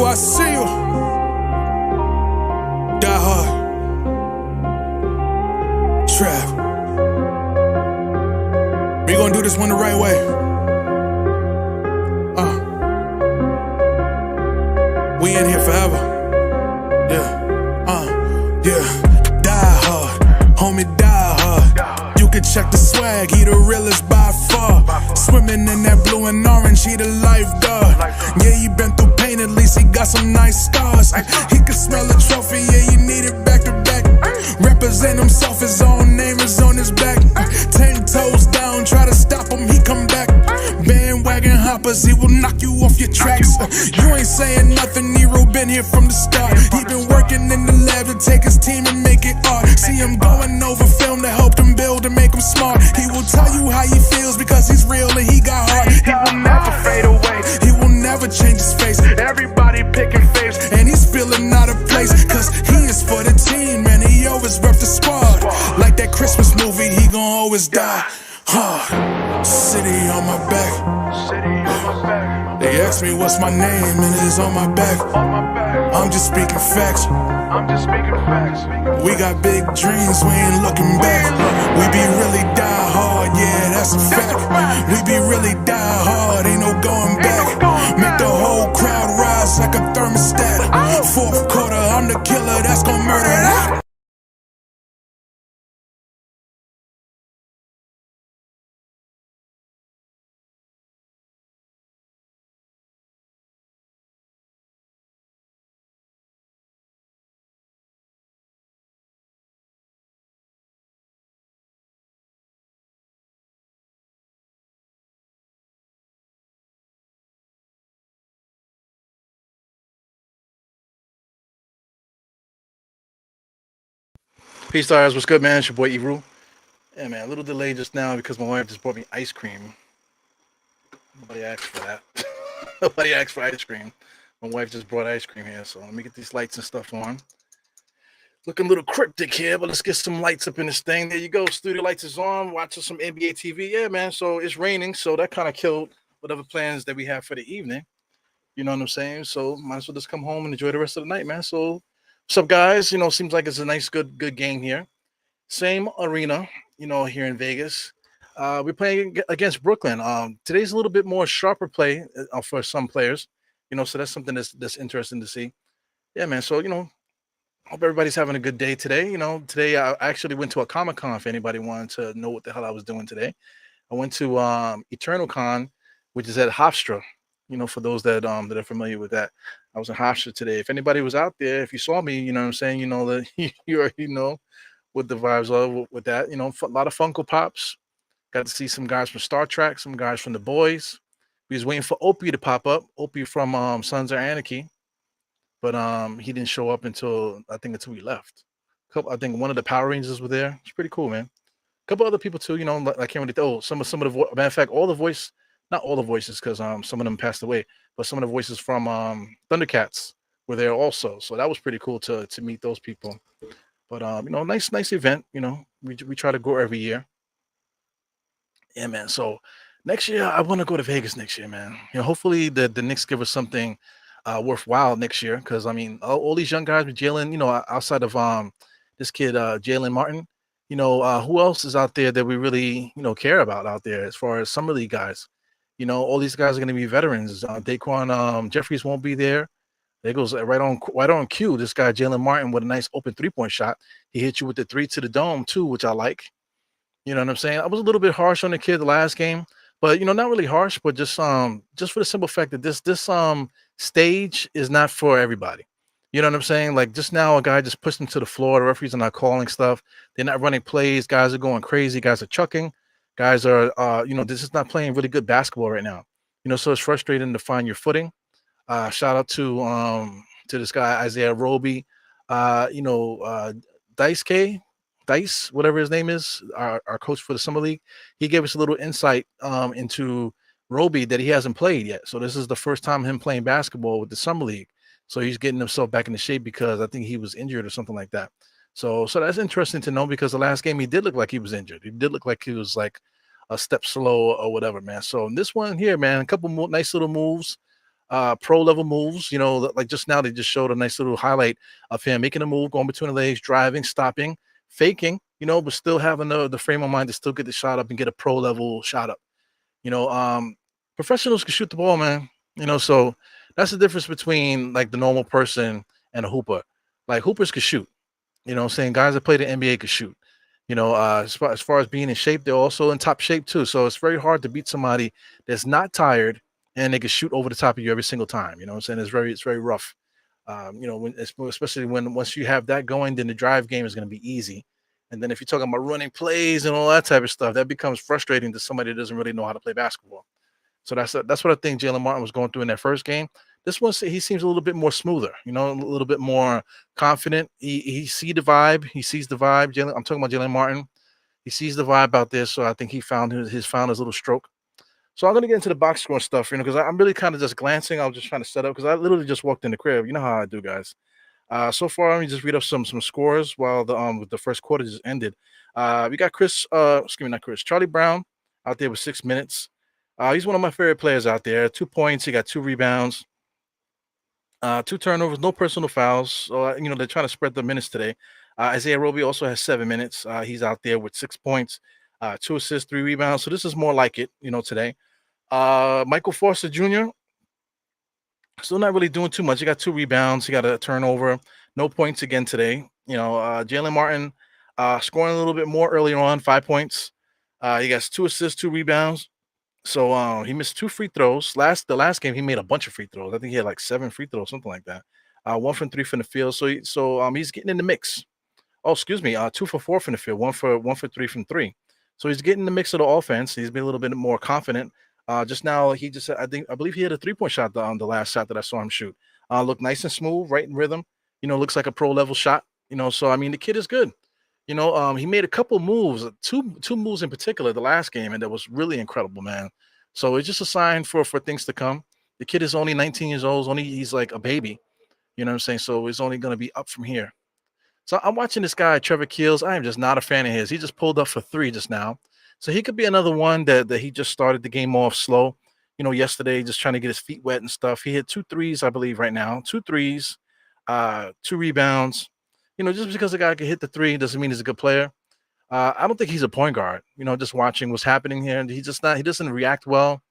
I see you. Die hard. Trap. We gonna do this one the right way. We in here forever. Yeah. Die hard, homie, die hard. You can check the swag, he the realest by far. Swimming in that blue and orange, he the lifeguard. Yeah, he been through pain, at least he got some nice scars. He can smell a trophy, yeah, you need it back to back. Represent himself, his own name is on his back. 10 toes down, try to stop him, he come back. Bandwagon hoppers, he will knock you off your tracks. You ain't saying nothing, Nero been here from the start. He been working in the lab to take his team and make it art. See him going over film to help him build and make him smart. He will tell you how he feels because he's real and he got heart. He will never fade away, he will never change his face. Everybody picking faves, and he's feeling out of place. Cause he is for the team, man, he always rep the squad. Like that Christmas movie, he gon' always die hard. City on my back. They ask me what's my name, and it is on my back. I'm just speaking facts. We got big dreams, we ain't looking back. We be really die hard, yeah, that's a fact. We be really die hard, ain't no going back. Make the whole crowd rise like a thermostat. Fourth quarter, I'm the killer that's gon' murder that. Peace, stars. What's good, man? It's your boy Ebru. Yeah, man. A little delay just now because my wife just brought me ice cream. Nobody asked for that. Nobody asked for ice cream. My wife just brought ice cream here, so let me get these lights and stuff on. Looking a little cryptic here, but let's get some lights up in this thing. There you go. Studio lights is on. Watching some NBA TV. Yeah, man. So it's raining, so that kind of killed whatever plans that we have for the evening. You know what I'm saying? So might as well just come home and enjoy the rest of the night, man. So what's up, guys? Seems like it's a nice, good game here. Same arena, here in Vegas. We're playing against Brooklyn. Today's a little bit more sharper play for some players, so that's something that's interesting to see. Yeah, man. So, hope everybody's having a good day today. Today I actually went to a Comic-Con if anybody wanted to know what the hell I was doing today. I went to Eternal Con, which is at Hofstra. For those that are familiar with that. I was in Hofstra today. If anybody was out there, if you saw me, you know what I'm saying, that you already know what the vibes are with that. A lot of Funko Pops. Got to see some guys from Star Trek, some guys from The Boys. We was waiting for Opie to pop up. Opie from Sons of Anarchy. But he didn't show up until we left. I think one of the Power Rangers were there. It's pretty cool, man. A couple other people too, I can't really some of the matter of fact, all the voice, not all the voices, because some of them passed away, but some of the voices from Thundercats were there also. So that was pretty cool to meet those people. But nice event. We try to go every year. Yeah, man. So next year I want to go to Vegas next year, man. Hopefully the Knicks give us something worthwhile next year, because all these young guys with Jalen, outside of this kid Jalen Martin, who else is out there that we really care about out there as far as summer league guys? All these guys are going to be veterans. Daquan Jeffries won't be there. There goes right on cue. This guy Jalen Martin with a nice open 3-point shot. He hit you with the 3 to the dome too, which I like. You know what I'm saying? I was a little bit harsh on the kid the last game, but not really harsh, but just for the simple fact that this stage is not for everybody. You know what I'm saying? Like just now, a guy just pushed him to the floor. The referees are not calling stuff. They're not running plays. Guys are going crazy. Guys are chucking. Guys are, this is not playing really good basketball right now. So it's frustrating to find your footing. Shout out to this guy Isaiah Roby, Dice, whatever his name is, our coach for the summer league. He gave us a little insight into Roby that he hasn't played yet. So this is the first time him playing basketball with the summer league. So he's getting himself back into shape because I think he was injured or something like that. So that's interesting to know, because the last game he did look like he was injured. He did look like he was like a step slow or whatever, man. So in this one here, man, a couple more nice little moves. pro level moves. Like just now they just showed a nice little highlight of him making a move, going between the legs, driving, stopping, faking. But still having the frame of mind to still get the shot up and get a pro level shot up. You know, um, Professionals can shoot the ball, man. So that's the difference between like the normal person and a hooper. Like hoopers can shoot. I'm saying? Guys that play the NBA could shoot. As far as being in shape, they're also in top shape too. So it's very hard to beat somebody that's not tired and they can shoot over the top of you every single time. What I'm saying? It's very rough. Especially when once you have that going, then the drive game is going to be easy. And then if you're talking about running plays and all that type of stuff, that becomes frustrating to somebody that doesn't really know how to play basketball. So that's what I think Jalen Martin was going through in that first game. This one, he seems a little bit more smoother, a little bit more confident. He see the vibe. He sees the vibe. I'm talking about Jalen Martin. He sees the vibe out there. So I think he found his little stroke. So I'm gonna get into the box score stuff, because I'm really kind of just glancing. I was just trying to set up because I literally just walked in the crib. You know how I do, guys. So far, let me just read up some scores while the first quarter just ended. We got not Chris, Charlie Brown out there with 6 minutes. He's one of my favorite players out there. 2 points. He got 2 rebounds, 2 turnovers, no personal fouls. So they're trying to spread the minutes today. Isaiah Roby also has 7 minutes. He's out there with 6 points, 2 assists, 3 rebounds. So this is more like it, today. Michael Foster Jr. still not really doing too much. He got 2 rebounds. He got a turnover. No points again today. Jalen Martin scoring a little bit more earlier on, 5 points. He got 2 assists, 2 rebounds. So he missed 2 free throws. The last game he made a bunch of free throws. I think he had like 7 free throws, something like that. 1 from 3 from the field. So he's getting in the mix. Oh, excuse me. 2 for 4 from the field. One for 3 from three. So he's getting the mix of the offense. He's been a little bit more confident. Just now I believe he had a 3-point shot on the last shot that I saw him shoot. Looked nice and smooth, right in rhythm. Looks like a pro level shot. So I mean the kid is good. He made a couple moves, two moves in particular the last game, and that was really incredible, man. So it's just a sign for things to come. The kid is only 19 years old. He's like a baby. You know what I'm saying? So it's only going to be up from here. So I'm watching this guy, Trevor Keels. I am just not a fan of his. He just pulled up for 3 just now. So he could be another one that he just started the game off slow. Yesterday, just trying to get his feet wet and stuff. He hit 2 threes, I believe, right now. 2 threes, 2 rebounds. Just because the guy can hit the 3 doesn't mean he's a good player. I don't think he's a point guard. Just watching what's happening here, and he doesn't react well.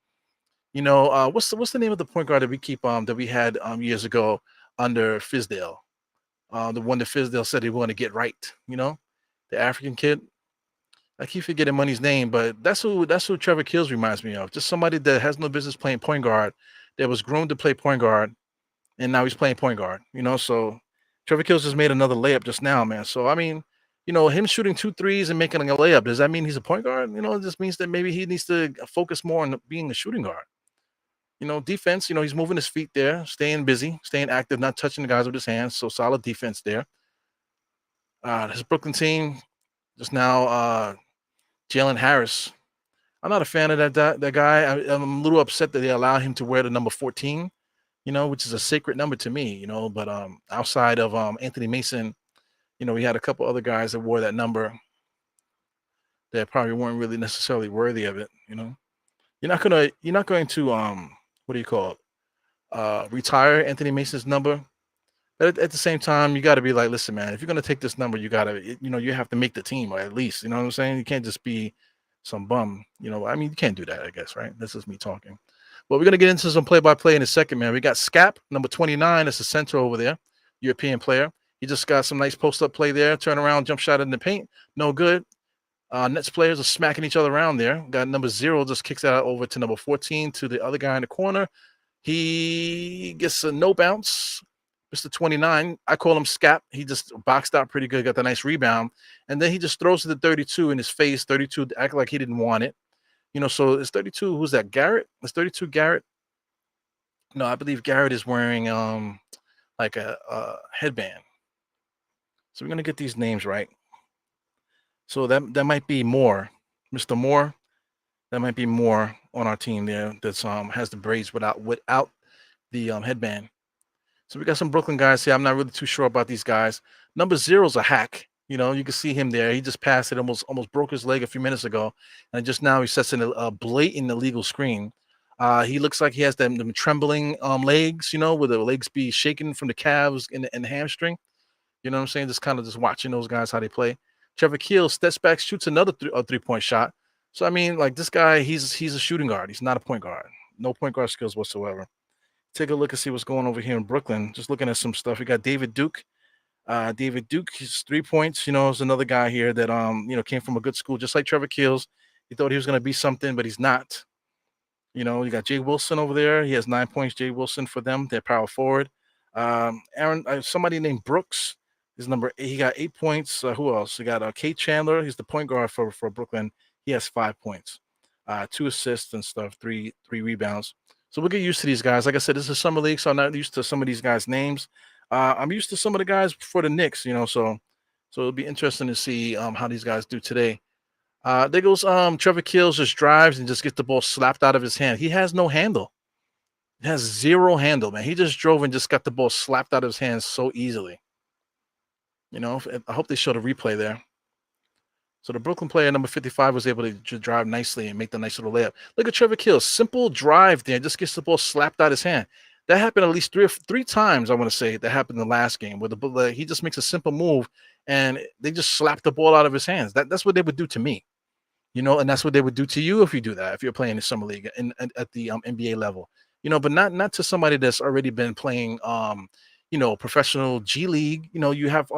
What's the name of the point guard that we had years ago under Fizdale? The one that Fizdale said he wanted to get right. The African kid. I keep forgetting Money's name, but that's who Trevor Keels reminds me of. Just somebody that has no business playing point guard, that was groomed to play point guard, and now he's playing point guard. So Trevor Keels just made another layup just now, man. So I mean, him shooting 2 threes and making a layup, does that mean he's a point guard? It just means that maybe he needs to focus more on being a shooting guard. Defense, he's moving his feet there, staying busy, staying active, not touching the guys with his hands. So solid defense there. This Brooklyn team just now, Jalen Harris. I'm not a fan of that guy. I'm a little upset that they allow him to wear the number 14, which is a sacred number to me, but outside of Anthony Mason, we had a couple other guys that wore that number that probably weren't really necessarily worthy of it. You're not going to what do you call it? Retire Anthony Mason's number. But at the same time, you got to be like, listen, man, if you're going to take this number, you got to, you have to make the team, or at least, you know what I'm saying? You can't just be some bum, I mean, you can't do that, I guess, right? This is me talking. But we're going to get into some play-by-play in a second, man. We got Scap, number 29. That's the center over there, European player. He just got some nice post-up play there, turn around, jump shot in the paint. No good. Nets players are smacking each other around there. Got number 0, just kicks that over to number 14 to the other guy in the corner. He gets a no bounce. Mr. 29, I call him Scap. He just boxed out pretty good, got the nice rebound. And then he just throws to the 32 in his face. 32 act like he didn't want it. So it's 32. Who's that? Garrett? It's 32 Garrett. No, I believe Garrett is wearing like a headband. So we're going to get these names right. So that might be Moore. Mr. Moore. That might be Moore on our team there that's has the braids without the headband. So we got some Brooklyn guys here. I'm not really too sure about these guys. Number 0's a hack. You can see him there. He just passed it, almost broke his leg a few minutes ago. And just now he sets in a blatant illegal screen. He looks like he has them trembling legs, where the legs be shaking from the calves and the hamstring. You know what I'm saying? Just kind of just watching those guys how they play. Trevor Keels steps back, shoots another 3-point shot. So I mean, like this guy, he's a shooting guard. He's not a point guard. No point guard skills whatsoever. Take a look and see what's going over here in Brooklyn. Just looking at some stuff. We got David Duke. David Duke, he's 3 points. Is another guy here that came from a good school, just like Trevor Keels. He thought he was going to be something, but he's not. You got Jay Wilson over there. He has 9 points. Jay Wilson for them. They're power forward. Aaron, somebody named Brooks is number 8. He got 8 points. Who else? We got Kate Chandler. He's the point guard for Brooklyn. He has 5 points, 2 assists and stuff, three rebounds. So we'll get used to these guys. Like I said, this is summer league, so I'm not used to some of these guys' names. I'm used to some of the guys for the Knicks, so it'll be interesting to see how these guys do today. There goes Trevor Keels, just drives and just gets the ball slapped out of his hand. He has no handle. He has zero handle, man. He just drove and just got the ball slapped out of his hands so easily. I hope they show the replay there. So the Brooklyn player, number 55, was able to drive nicely and make the nice little layup. Look at Trevor Keels. Simple drive there. Just gets the ball slapped out of his hand. That happened at least three times, I want to say, that happened in the last game, where he just makes a simple move, and they just slap the ball out of his hands. That's what they would do to me. And that's what they would do to you if you do that, if you're playing in summer league at the NBA level. But not to somebody that's already been playing, professional G League. You have,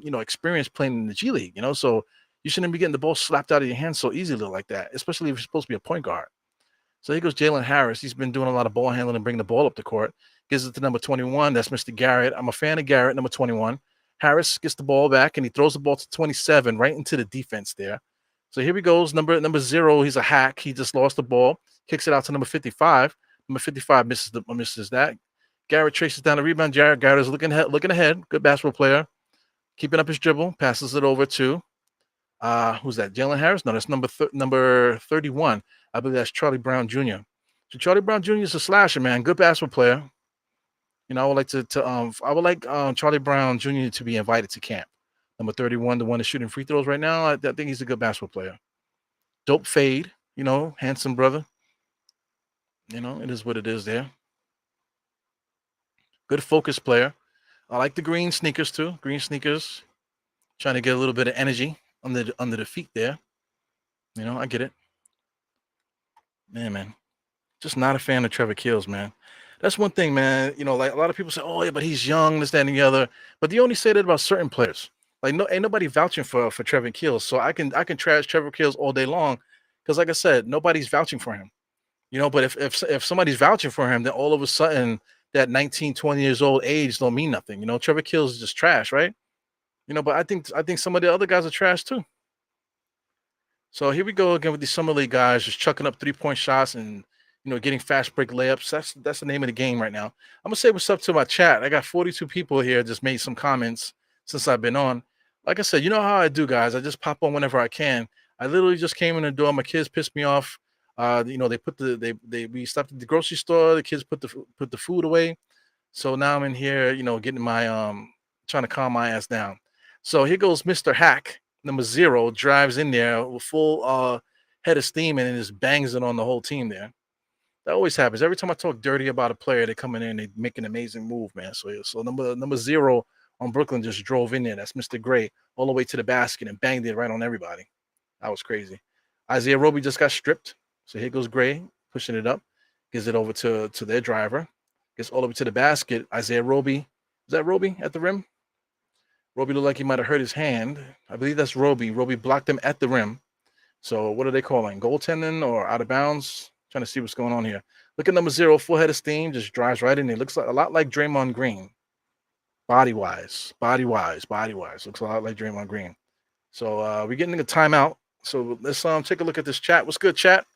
experience playing in the G League, so you shouldn't be getting the ball slapped out of your hands so easily like that, especially if you're supposed to be a point guard. So here goes Jalen Harris. He's been doing a lot of ball handling and bringing the ball up the court. Gives it to number 21. That's Mr. Garrett. I'm a fan of Garrett, number 21. Harris gets the ball back, and he throws the ball to 27 right into the defense there. So here he goes, number 0. He's a hack. He just lost the ball. Kicks it out to number 55. Number 55 misses that. Garrett traces down the rebound. Garrett is looking ahead. Good basketball player. Keeping up his dribble. Passes it over to who's that? Jalen Harris? No, that's number 31. I believe that's Charlie Brown Jr. So Charlie Brown Jr. is a slasher, man. Good basketball player. I would like Charlie Brown Jr. to be invited to camp. Number 31, the one that's shooting free throws right now. I think he's a good basketball player. Dope fade, handsome brother. It is what it is there. Good focus player. I like the green sneakers too. Green sneakers. Trying to get a little bit of energy under the feet there. I get it. Man. Just not a fan of Trevor Keels, man. That's one thing, man. Like a lot of people say, oh, yeah, but he's young, this, that, and the other. But they only say that about certain players. Like, ain't nobody vouching for Trevor Keels. So I can trash Trevor Keels all day long. Because like I said, nobody's vouching for him. But if somebody's vouching for him, then all of a sudden that 19, 20 years old age don't mean nothing. Trevor Keels is just trash, right? But I think some of the other guys are trash too. So here we go again with these summer league guys just chucking up 3-point shots and getting fast break layups. That's the name of the game right now. I'm gonna say what's up to my chat. I got 42 people here just made some comments since I've been on. Like I said, you know how I do, guys. I just pop on whenever I can. I literally just came in the door. My kids pissed me off. They put we stopped at the grocery store. The kids put the food away. So now I'm in here, getting my trying to calm my ass down. So here goes Mr. Hack, number 0, drives in there with full head of steam and just bangs it on the whole team there. That always happens. Every time I talk dirty about a player, they come in there and they make an amazing move, man. So number 0 on Brooklyn just drove in there. That's Mr. Gray all the way to the basket and banged it right on everybody. That was crazy. Isaiah Roby just got stripped. So here goes Gray pushing it up, gives it over to their driver, gets all the way to the basket. Isaiah Roby, is that Roby at the rim? Roby looked like he might have hurt his hand. I believe that's Roby. Roby blocked him at the rim. So what are they calling? Goaltending or out of bounds? Trying to see what's going on here. Look at number 0, full head of steam, just drives right in there. Looks like a lot like Draymond Green. Body-wise. Looks a lot like Draymond Green. So we're getting a timeout. So let's take a look at this chat. What's good, chat?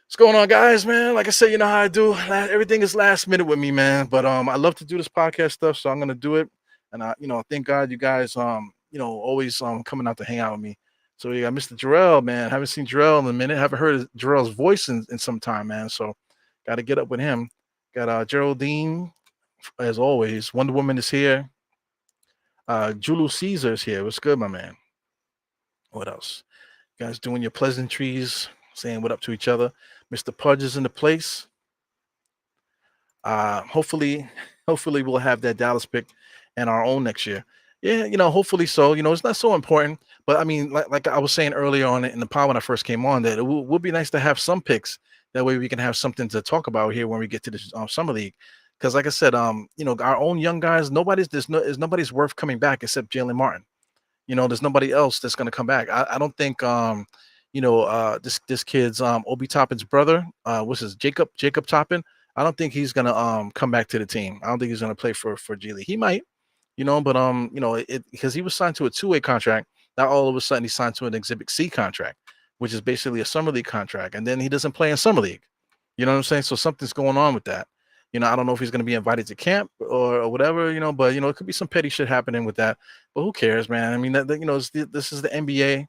What's going on, guys, man? Like I said, you know how I do. Everything is last minute with me, man. But I love to do this podcast stuff, so I'm gonna do it. And thank God you guys always coming out to hang out with me. So we got Mr. Jarrell, man. Haven't seen Jarrell in a minute. Haven't heard Jarrell's voice in some time, man. So got to get up with him. Got Geraldine, as always. Wonder Woman is here. Julius Caesar's here. What's good, my man? What else? You guys doing your pleasantries, saying what up to each other. Mr. Pudge is in the place. Hopefully, hopefully we'll have that Dallas pick and our own next year. Yeah, hopefully so. It's not so important, but I mean, like I was saying earlier on in the pod when I first came on, that it would be nice to have some picks. That way we can have something to talk about here when we get to the summer league. Because like I said, our own young guys, nobody's worth coming back except Jalen Martin. There's nobody else that's going to come back. I don't think this kid's Obi Toppin's brother, what's his Jacob Toppin. I don't think he's gonna come back to the team. I don't think he's gonna play for G League. He might, but it because he was signed to a two-way contract. Now all of a sudden he's signed to an Exhibit C contract, which is basically a summer league contract, and then he doesn't play in summer league. You know what I'm saying? So something's going on with that. I don't know if he's going to be invited to camp or whatever, but it could be some petty shit happening with that. But who cares, man? I mean, this is the NBA.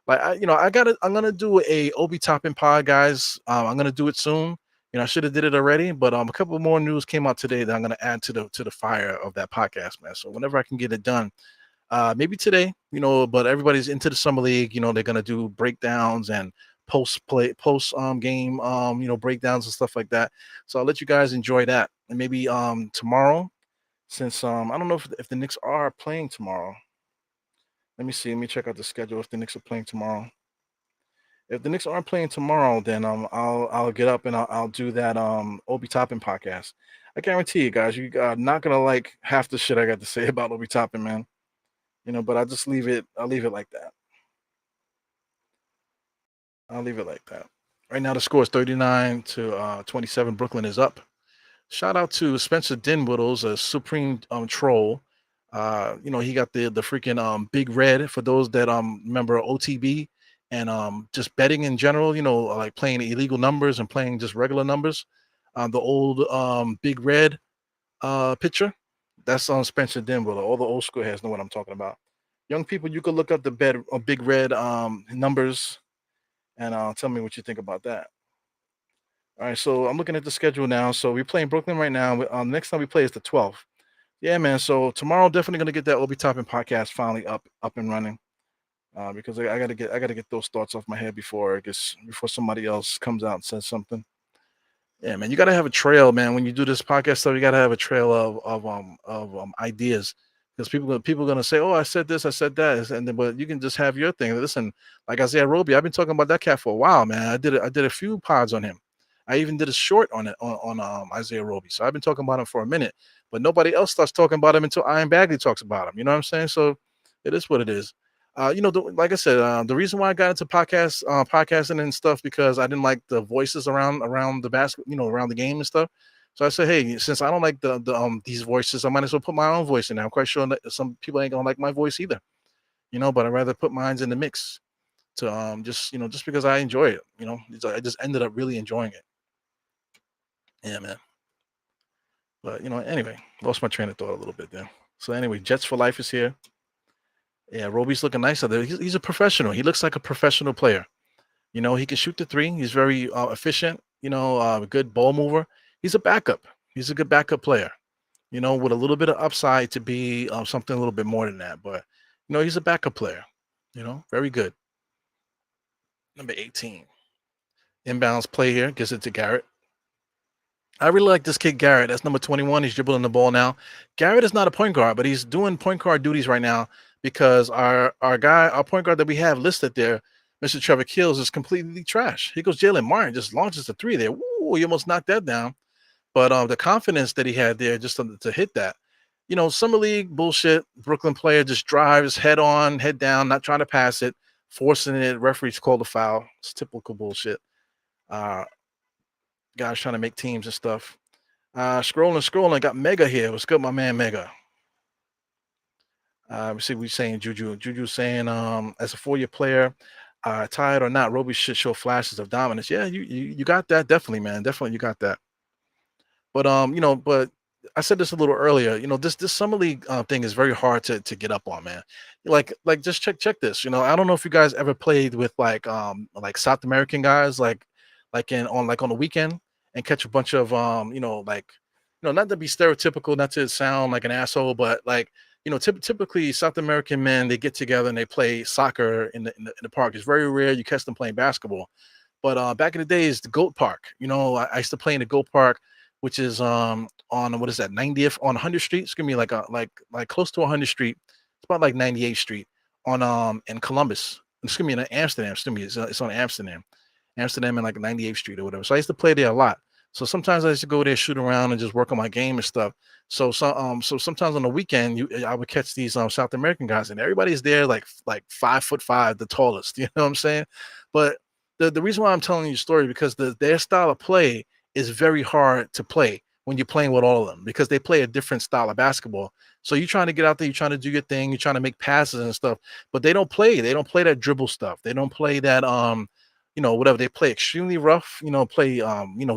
Like I'm gonna do a Obi Toppin pod, guys. I'm gonna do it soon. I should have did it already, but a couple more news came out today that I'm gonna add to the fire of that podcast, man. So whenever I can get it done, maybe today, but everybody's into the summer league. They're gonna do breakdowns and post game breakdowns and stuff like that. So I'll let you guys enjoy that, and maybe tomorrow, since I don't know if the Knicks are playing tomorrow. Let me see. Let me check out the schedule if the Knicks are playing tomorrow. If the Knicks aren't playing tomorrow, then I'll get up and I'll do that Obi Toppin podcast. I guarantee you guys, you are not gonna like half the shit I got to say about Obi Toppin, man. But I'll leave it like that. I'll leave it like that. Right now the score is 39 to 27. Brooklyn is up. Shout out to Spencer Dinwiddle's a supreme troll. He got the freaking big red for those that remember OTB and just betting in general, like playing illegal numbers and playing just regular numbers. The old big red picture. That's on Spencer Dinwiddle. All the old school heads know what I'm talking about. Young people, you could look up the big red numbers and tell me what you think about that. All right, so I'm looking at the schedule now. So we're playing Brooklyn right now. Next time we play is the 12th. Yeah, man. So tomorrow, definitely gonna get that Obi Toppin podcast finally up and running. Because I gotta get those thoughts off my head before somebody else comes out and says something. Yeah, man, you gotta have a trail, man. When you do this podcast stuff, you gotta have a trail of ideas, because people are gonna say, "Oh, I said this, I said that," and then but you can just have your thing. Listen, like Isaiah Roby, I've been talking about that cat for a while, man. I did a few pods on him. I even did a short on it on Isaiah Roby. So I've been talking about him for a minute, but nobody else starts talking about him until Iron Bagley talks about him. You know what I'm saying? So it is what it is. Like I said, the reason why I got into podcasting and stuff, because I didn't like the voices around the basket, around the game and stuff. So I said, hey, since I don't like these voices, I might as well put my own voice in there. I'm quite sure that some people ain't gonna like my voice either, but I'd rather put mine in the mix to just because I enjoy it. I just ended up really enjoying it. Yeah, man. But anyway, lost my train of thought a little bit there. So anyway, Jets for Life is here. Yeah, Roby's looking nice out there. He's a professional. He looks like a professional player. He can shoot the three. He's very efficient. A good ball mover. He's a backup. He's a good backup player. With a little bit of upside to be something a little bit more than that. But he's a backup player. Very good. Number 18. Inbounds play here. Gives it to Garrett. I really like this kid Garrett. That's number 21. He's dribbling the ball now. Garrett is not a point guard, but he's doing point guard duties right now because our point guard that we have listed there, Mr. Trevor Kills, is completely trash. He goes Jalen Martin, just launches the three there. Woo, he almost knocked that down. But the confidence that he had there just to hit that. Summer league bullshit. Brooklyn player just drives head on, head down, not trying to pass it, forcing it. Referees call the foul. It's typical bullshit. Guys trying to make teams and stuff. Scrolling. Got Mega here. What's good, my man Mega? We see we saying Juju. Juju saying as a 4-year player, tired or not, Roby should show flashes of dominance. Yeah, you got that. Definitely, man. Definitely you got that. But I said this a little earlier. This summer league thing is very hard to get up on, man. Like just check this. I don't know if you guys ever played with like South American guys, like on the weekend, and catch a bunch of not to be stereotypical, not to sound like an asshole, but like typically South American men, they get together and they play soccer in the park. It's very rare you catch them playing basketball. But back in the days, the Goat Park. I used to play in the Goat Park. which is on what is that 90th on 100th Street. It's gonna be like like close to 100th Street. It's about like 98th Street on in Columbus. It's gonna be in Amsterdam. It's on Amsterdam and like 98th Street or whatever. So I used to play there a lot. So sometimes I used to go there, shoot around, and just work on my game and stuff. So sometimes on the weekend, I would catch these South American guys, and everybody's there like 5'5", the tallest. You know what I'm saying? But the reason why I'm telling you the story because their style of play is very hard to play when you're playing with all of them because they play a different style of basketball. So you're trying to get out there, you're trying to do your thing, you're trying to make passes and stuff, but they don't play that dribble stuff. They don't play that whatever. They play extremely rough, play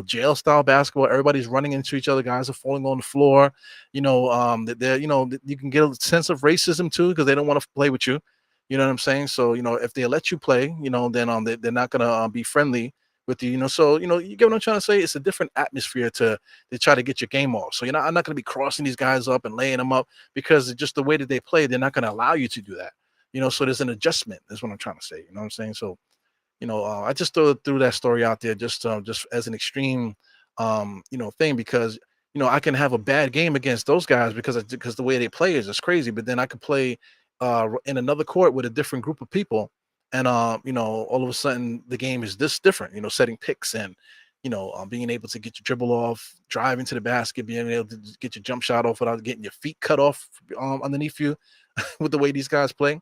jail style basketball. Everybody's running into each other, guys are falling on the floor. They're you can get a sense of racism too because they don't want to play with you. You know what I'm saying? So, if they let you play, then they're not gonna be friendly with you, so you get what I'm trying to say. It's a different atmosphere to try to get your game off. So I'm not going to be crossing these guys up and laying them up because just the way that they play, they're not going to allow you to do that. So there's an adjustment. Is what I'm trying to say. You know what I'm saying? So I just threw that story out there just as an extreme, thing because I can have a bad game against those guys because the way they play is just crazy. But then I could play in another court with a different group of people, and all of a sudden the game is this different. Setting picks and being able to get your dribble off, driving to the basket, being able to get your jump shot off without getting your feet cut off underneath you with the way these guys play.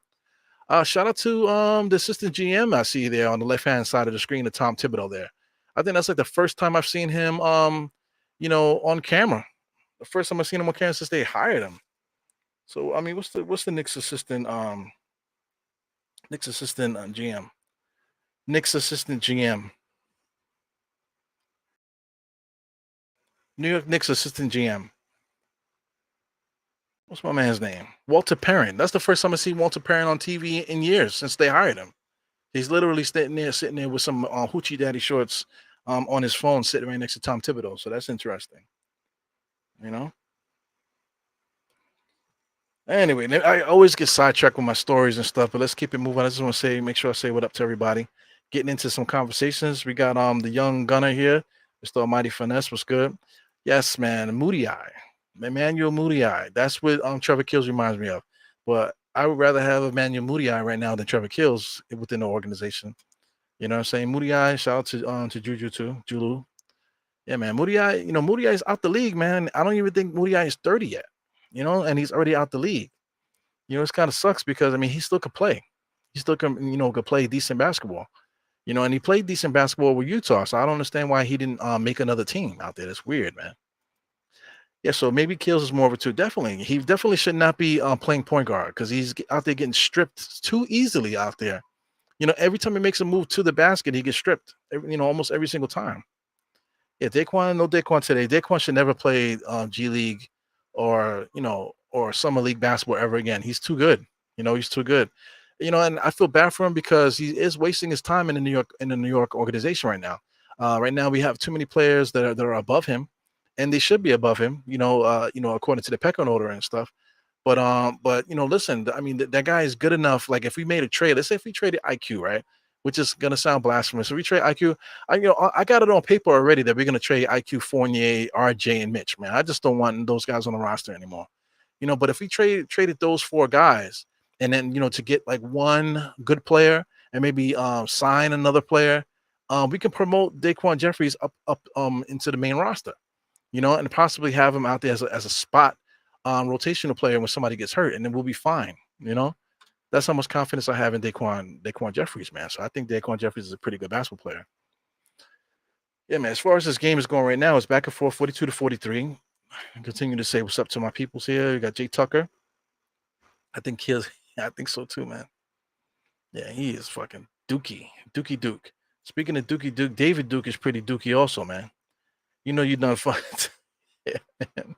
Shout out to the assistant GM I see there on the left hand side of the screen, to Tom Thibodeau there. I think that's like the first time I've seen him, on camera. The first time I've seen him on camera since they hired him. So I mean, what's the Knicks assistant GM, Knicks assistant GM, New York Knicks assistant GM. What's my man's name? Walter Perrin. That's the first time I see Walter Perrin on TV in years since they hired him. He's literally sitting there with some hoochie daddy shorts on his phone, sitting right next to Tom Thibodeau. So that's interesting. You know. Anyway, I always get sidetracked with my stories and stuff, but let's keep it moving. I just want to make sure I say what up to everybody. Getting into some conversations. We got the young gunner here, Mr. Almighty Finesse. Was good? Yes, man. Moody Eye, Emmanuel Moody Eye. That's what Trevor Kills reminds me of. But I would rather have Emmanuel Moody Eye right now than Trevor Kills within the organization. You know what I'm saying? Moody Eye. Shout out to Juju too, Julu. Yeah, man. Moody Eye. Moody Eye is out the league, man. I don't even think Moody Eye is 30 yet. And he's already out the league. It's kind of sucks because I mean he still could play. He still can, could play decent basketball. And he played decent basketball with Utah. So I don't understand why he didn't make another team out there. That's weird, man. Yeah, so maybe Kills is more of a two. Definitely, he definitely should not be playing point guard because he's out there getting stripped too easily out there. Every time he makes a move to the basket, he gets stripped. Almost every single time. Yeah, Daquan, no Daquan today. Daquan should never play G League or summer league basketball ever again. He's too good. He's too good. And I feel bad for him because he is wasting his time in the New York organization right now. Right now we have too many players that are above him, and they should be above him. According to the pecking order and stuff. But listen, I mean, that guy is good enough. Like if we made a trade, let's say if we traded IQ, right? Which is gonna sound blasphemous. If we trade IQ, I got it on paper already that we're gonna trade IQ, Fournier, RJ, and Mitch. Man, I just don't want those guys on the roster anymore. But if we traded those four guys, and then to get like one good player and maybe sign another player, we can promote Daquan Jeffries up into the main roster. And possibly have him out there as a spot rotational player when somebody gets hurt, and then we'll be fine. That's how much confidence I have in Daquan Jeffries, man. So I think Daquan Jeffries is a pretty good basketball player. Yeah, man. As far as this game is going right now, it's back and forth, 42-43. I continue to say what's up to my peoples here. You got Jay Tucker. I think I think so too, man. Yeah, he is fucking Dookie Duke. Speaking of Dookie Duke, David Duke is pretty Dookie also, man. You done fun. Yeah, man.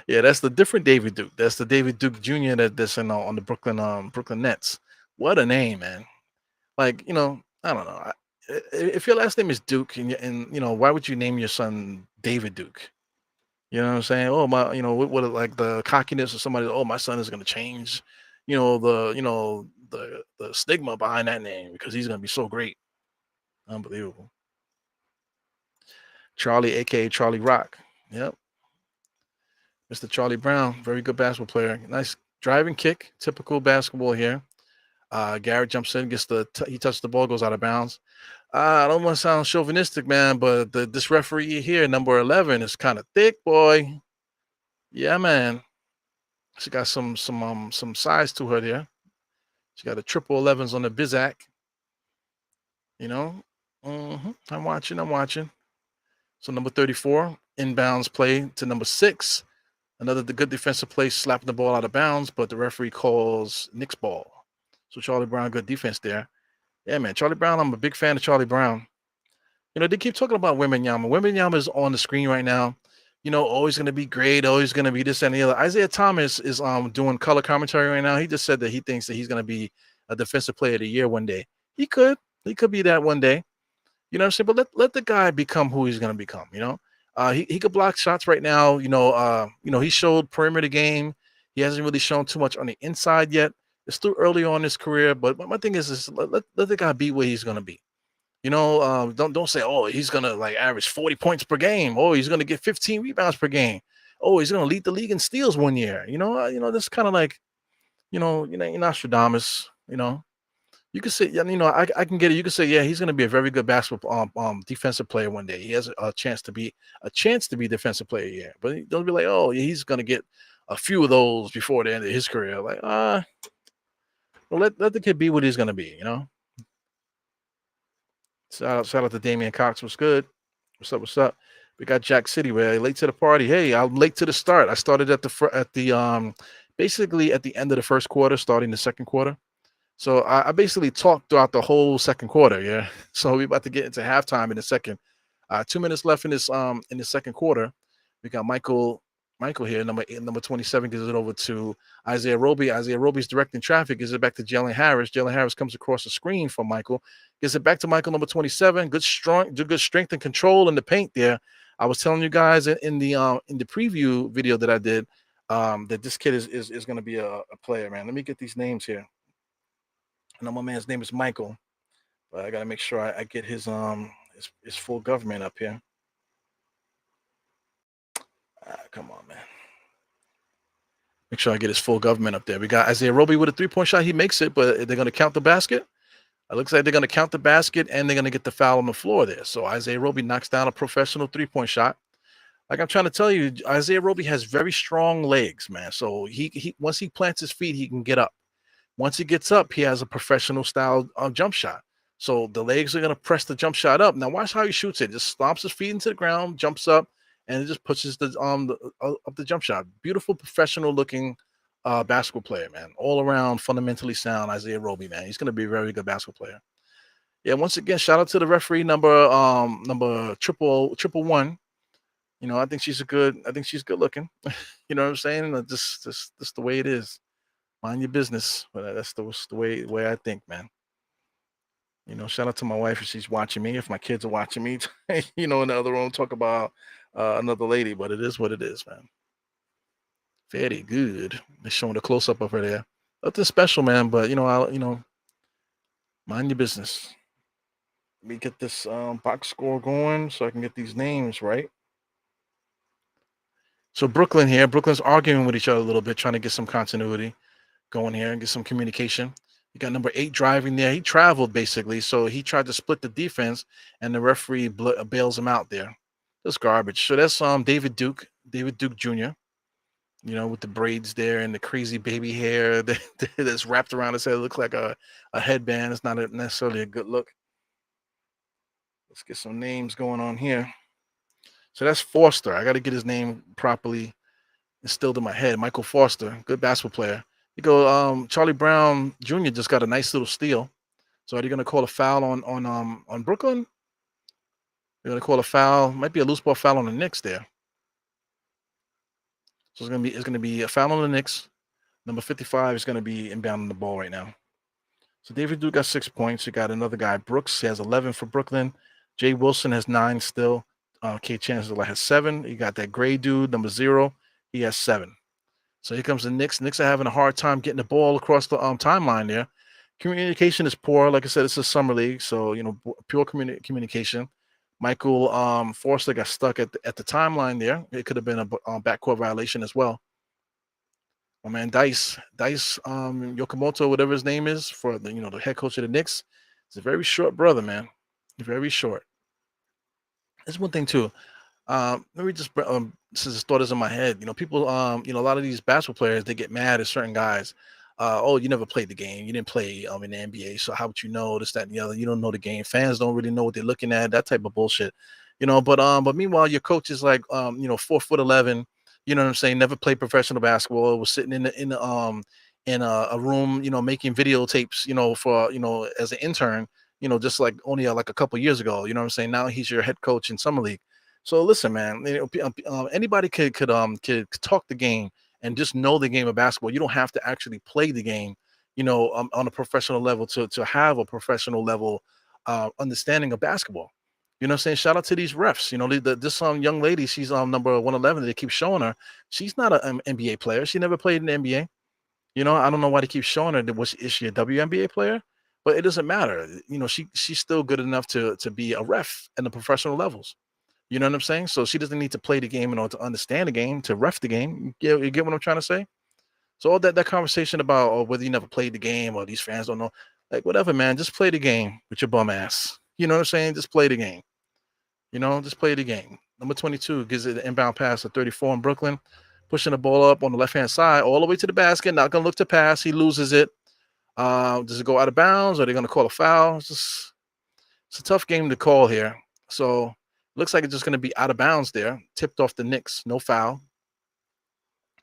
Yeah, that's the different David Duke. That's the David Duke Jr. that's on the Brooklyn Nets. What a name, man! Like I don't know. If your last name is Duke, and why would you name your son David Duke? You know what I'm saying? Oh my, what like the cockiness of somebody? Oh, my son is going to change. The stigma behind that name because he's going to be so great. Unbelievable. Charlie, aka Charlie Rock. Yep. Mr. Charlie Brown, very good basketball player. Nice driving kick, typical basketball here. Garrett jumps in, he touches the ball, goes out of bounds. I don't want to sound chauvinistic, man, but this referee here, number 11, is kind of thick, boy. Yeah, man. She got some size to her there. She got a triple 11s on the Bizak. You know, I'm watching. I'm watching. So number 34, inbounds play to number 6. Another good defensive play, slapping the ball out of bounds, but the referee calls Knicks ball. So Charlie Brown, good defense there. Yeah, man. Charlie Brown, I'm a big fan of Charlie Brown. You know, they keep talking about Wembanyama. Wembanyama is on the screen right now. You know, always going to be great, always going to be this and the other. Isaiah Thomas is doing color commentary right now. He just said that he thinks that he's going to be a defensive player of the year one day. He could be that one day. You know what I'm saying? But let the guy become who he's going to become. You know, he could block shots right now. He showed perimeter game. He hasn't really shown too much on the inside yet. It's still early on in his career, but my thing is let the guy be where he's going to be. You know, don't say, oh, he's gonna like average 40 points per game. Oh, he's gonna get 15 rebounds per game. Oh, he's gonna lead the league in steals one year. That's kind of like, you're Nostradamus. You could say, I can get it. You could say, yeah, he's gonna be a very good basketball defensive player one day. He has a chance to be defensive player, yeah. But don't be like, oh, yeah, he's gonna get a few of those before the end of his career. Like, well, let the kid be what he's gonna be. Shout out to Damian Cox. What's good? What's up? We got Jack City. We're late to the party. Hey, I'm late to the start. I started basically at the end of the first quarter, starting the second quarter. So I basically talked throughout the whole second quarter. Yeah. So we're about to get into halftime in the second. 2 minutes left in the second quarter. We got Michael here, number 27, gives it over to Isaiah Roby. Isaiah Roby's directing traffic, gives it back to Jalen Harris. Jalen Harris comes across the screen from Michael, gives it back to Michael, number 27. Good strength and control in the paint there. I was telling you guys in the preview video that I did that this kid is going to be a player, man. Let me get these names here. I know my man's name is Michael, but I got to make sure I get his full government up here. Come on, man. Make sure I get his full government up there. We got Isaiah Roby with a 3-point shot. He makes it, but they're going to count the basket. It looks like they're going to count the basket, and they're going to get the foul on the floor there. So Isaiah Roby knocks down a professional 3-point shot. Like I'm trying to tell you, Isaiah Roby has very strong legs, man. So he once he plants his feet, he can get up. Once he gets up, he has a professional style jump shot. So the legs are going to press the jump shot up. Now watch how he shoots it. Just stomps his feet into the ground, jumps up, and it just pushes up the jump shot. Beautiful, professional-looking basketball player, man. All around, fundamentally sound Isaiah Roby, man. He's going to be a very good basketball player. Yeah, once again, shout out to the referee number triple one. I think she's good looking. You know what I'm saying? Just the way it is. Mind your business. But that's the way I think, man. Shout out to my wife if she's watching me. If my kids are watching me, in the other room, talk about another lady. But it is what it is, man. Very good. They're showing a close up of her there. Nothing special, man. But mind your business. Let me get this box score going so I can get these names right. So Brooklyn here. Brooklyn's arguing with each other a little bit, trying to get some continuity going here and get some communication. You got number 8 driving there. He traveled basically, so he tried to split the defense, and the referee bails him out there. That's garbage. So that's David Duke Jr. With the braids there and the crazy baby hair that's wrapped around his head. It looks like a headband. It's not necessarily a good look. Let's get some names going on here. So that's Foster. I got to get his name properly instilled in my head. Michael Foster, good basketball player. You go, Charlie Brown Jr. just got a nice little steal. So are you going to call a foul on Brooklyn? You're going to call a foul. Might be a loose ball foul on the Knicks there. So it's going to be a foul on the Knicks. Number 55 is going to be inbounding the ball right now. So David Duke got 6 points. You got another guy, Brooks, has 11 for Brooklyn. Jay Wilson has 9 still. K Chancellor has 7. You got that gray dude, number 0. He has 7. So here comes the Knicks. Knicks are having a hard time getting the ball across the timeline there. Communication is poor. Like I said, it's a summer league, so pure communication. Michael Forster got stuck at the timeline there. It could have been a backcourt violation as well. My man Dice Yokomoto, whatever his name is, for the head coach of the Knicks. He's a very short brother, man. Very short. There's one thing too. Let me just since this thought is in my head, people, a lot of these basketball players, they get mad at certain guys. Oh, you never played the game. You didn't play in the NBA, so how would you know this, that, and the other? You don't know the game. Fans don't really know what they're looking at. That type of bullshit, But meanwhile, your coach is like, 4'11". You know what I'm saying? Never played professional basketball. Was sitting in a room, making videotapes, for as an intern, just like only like a couple years ago. You know what I'm saying? Now he's your head coach in summer league. So listen, man, anybody could talk the game and just know the game of basketball. You don't have to actually play the game, on a professional level to have a professional level understanding of basketball. You know what I'm saying? Shout out to these refs. This young lady, she's number 111. They keep showing her. She's not an NBA player. She never played in the NBA. I don't know why they keep showing her. Is she a WNBA player? But it doesn't matter. She's still good enough to be a ref in the professional levels. You know what I'm saying? So she doesn't need to play the game in order to understand the game, to ref the game. You get what I'm trying to say? So all that conversation about whether you never played the game or these fans don't know, like whatever, man, just play the game with your bum ass. You know what I'm saying? Just play the game. Just play the game. Number 22 gives it an inbound pass to 34 in Brooklyn, pushing the ball up on the left-hand side all the way to the basket. Not going to look to pass. He loses it. Does it go out of bounds? Or are they going to call a foul? It's a tough game to call here. So looks like it's just going to be out of bounds there. Tipped off the Knicks. No foul.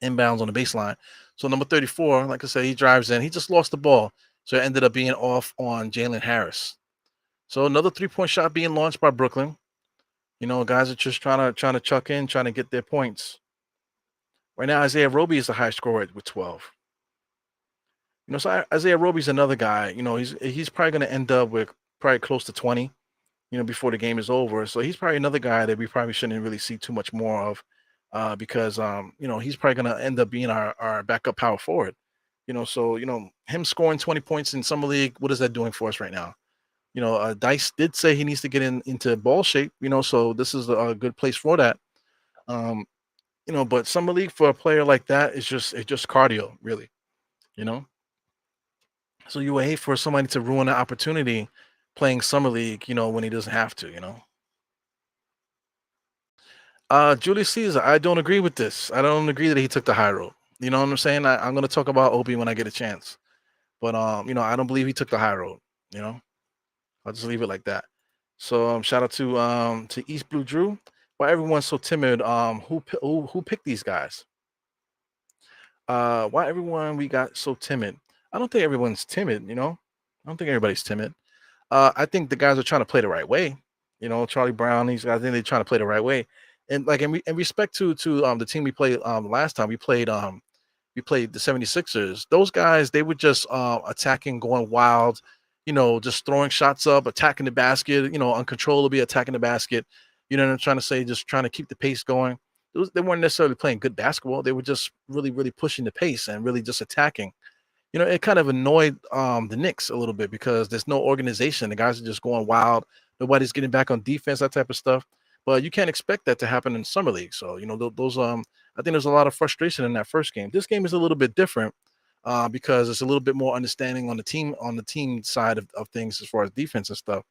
Inbounds on the baseline. So number 34, like I said, he drives in. He just lost the ball. So it ended up being off on Jalen Harris. So another three-point shot being launched by Brooklyn. Guys are just trying to chuck in, trying to get their points. Right now, Isaiah Roby is the high scorer with 12. So Isaiah Roby's another guy. He's probably going to end up with probably close to 20, before the game is over. So he's probably another guy that we probably shouldn't really see too much more of, because he's probably going to end up being our backup power forward. So him scoring 20 points in summer league, what is that doing for us right now? Dice did say he needs to get into ball shape. So this is a good place for that. But summer league for a player like that is just cardio, really. So you would hate for somebody to ruin an opportunity playing summer league, when he doesn't have to. Julius Caesar, I don't agree with this. I don't agree that he took the high road. You know what I'm saying? I'm going to talk about Obi when I get a chance. But, I don't believe he took the high road. I'll just leave it like that. So shout out to East Blue Drew. Why everyone's so timid? Who picked these guys? Why everyone we got so timid? I don't think everyone's timid. I don't think everybody's timid. I think the guys are trying to play the right way. Charlie Brown, these guys, I think they're trying to play the right way. And like in respect to the team we played last time, we played the 76ers. Those guys, they were just attacking, going wild, just throwing shots up, attacking the basket, uncontrollably attacking the basket. You know what I'm trying to say? Just trying to keep the pace going. They weren't necessarily playing good basketball. They were just really, really pushing the pace and really just attacking. It kind of annoyed the Knicks a little bit because there's no organization. The guys are just going wild. Nobody's getting back on defense, that type of stuff. But you can't expect that to happen in summer league. So those I think there's a lot of frustration in that first game. This game is a little bit different because it's a little bit more understanding on the team side of things as far as defense and stuff.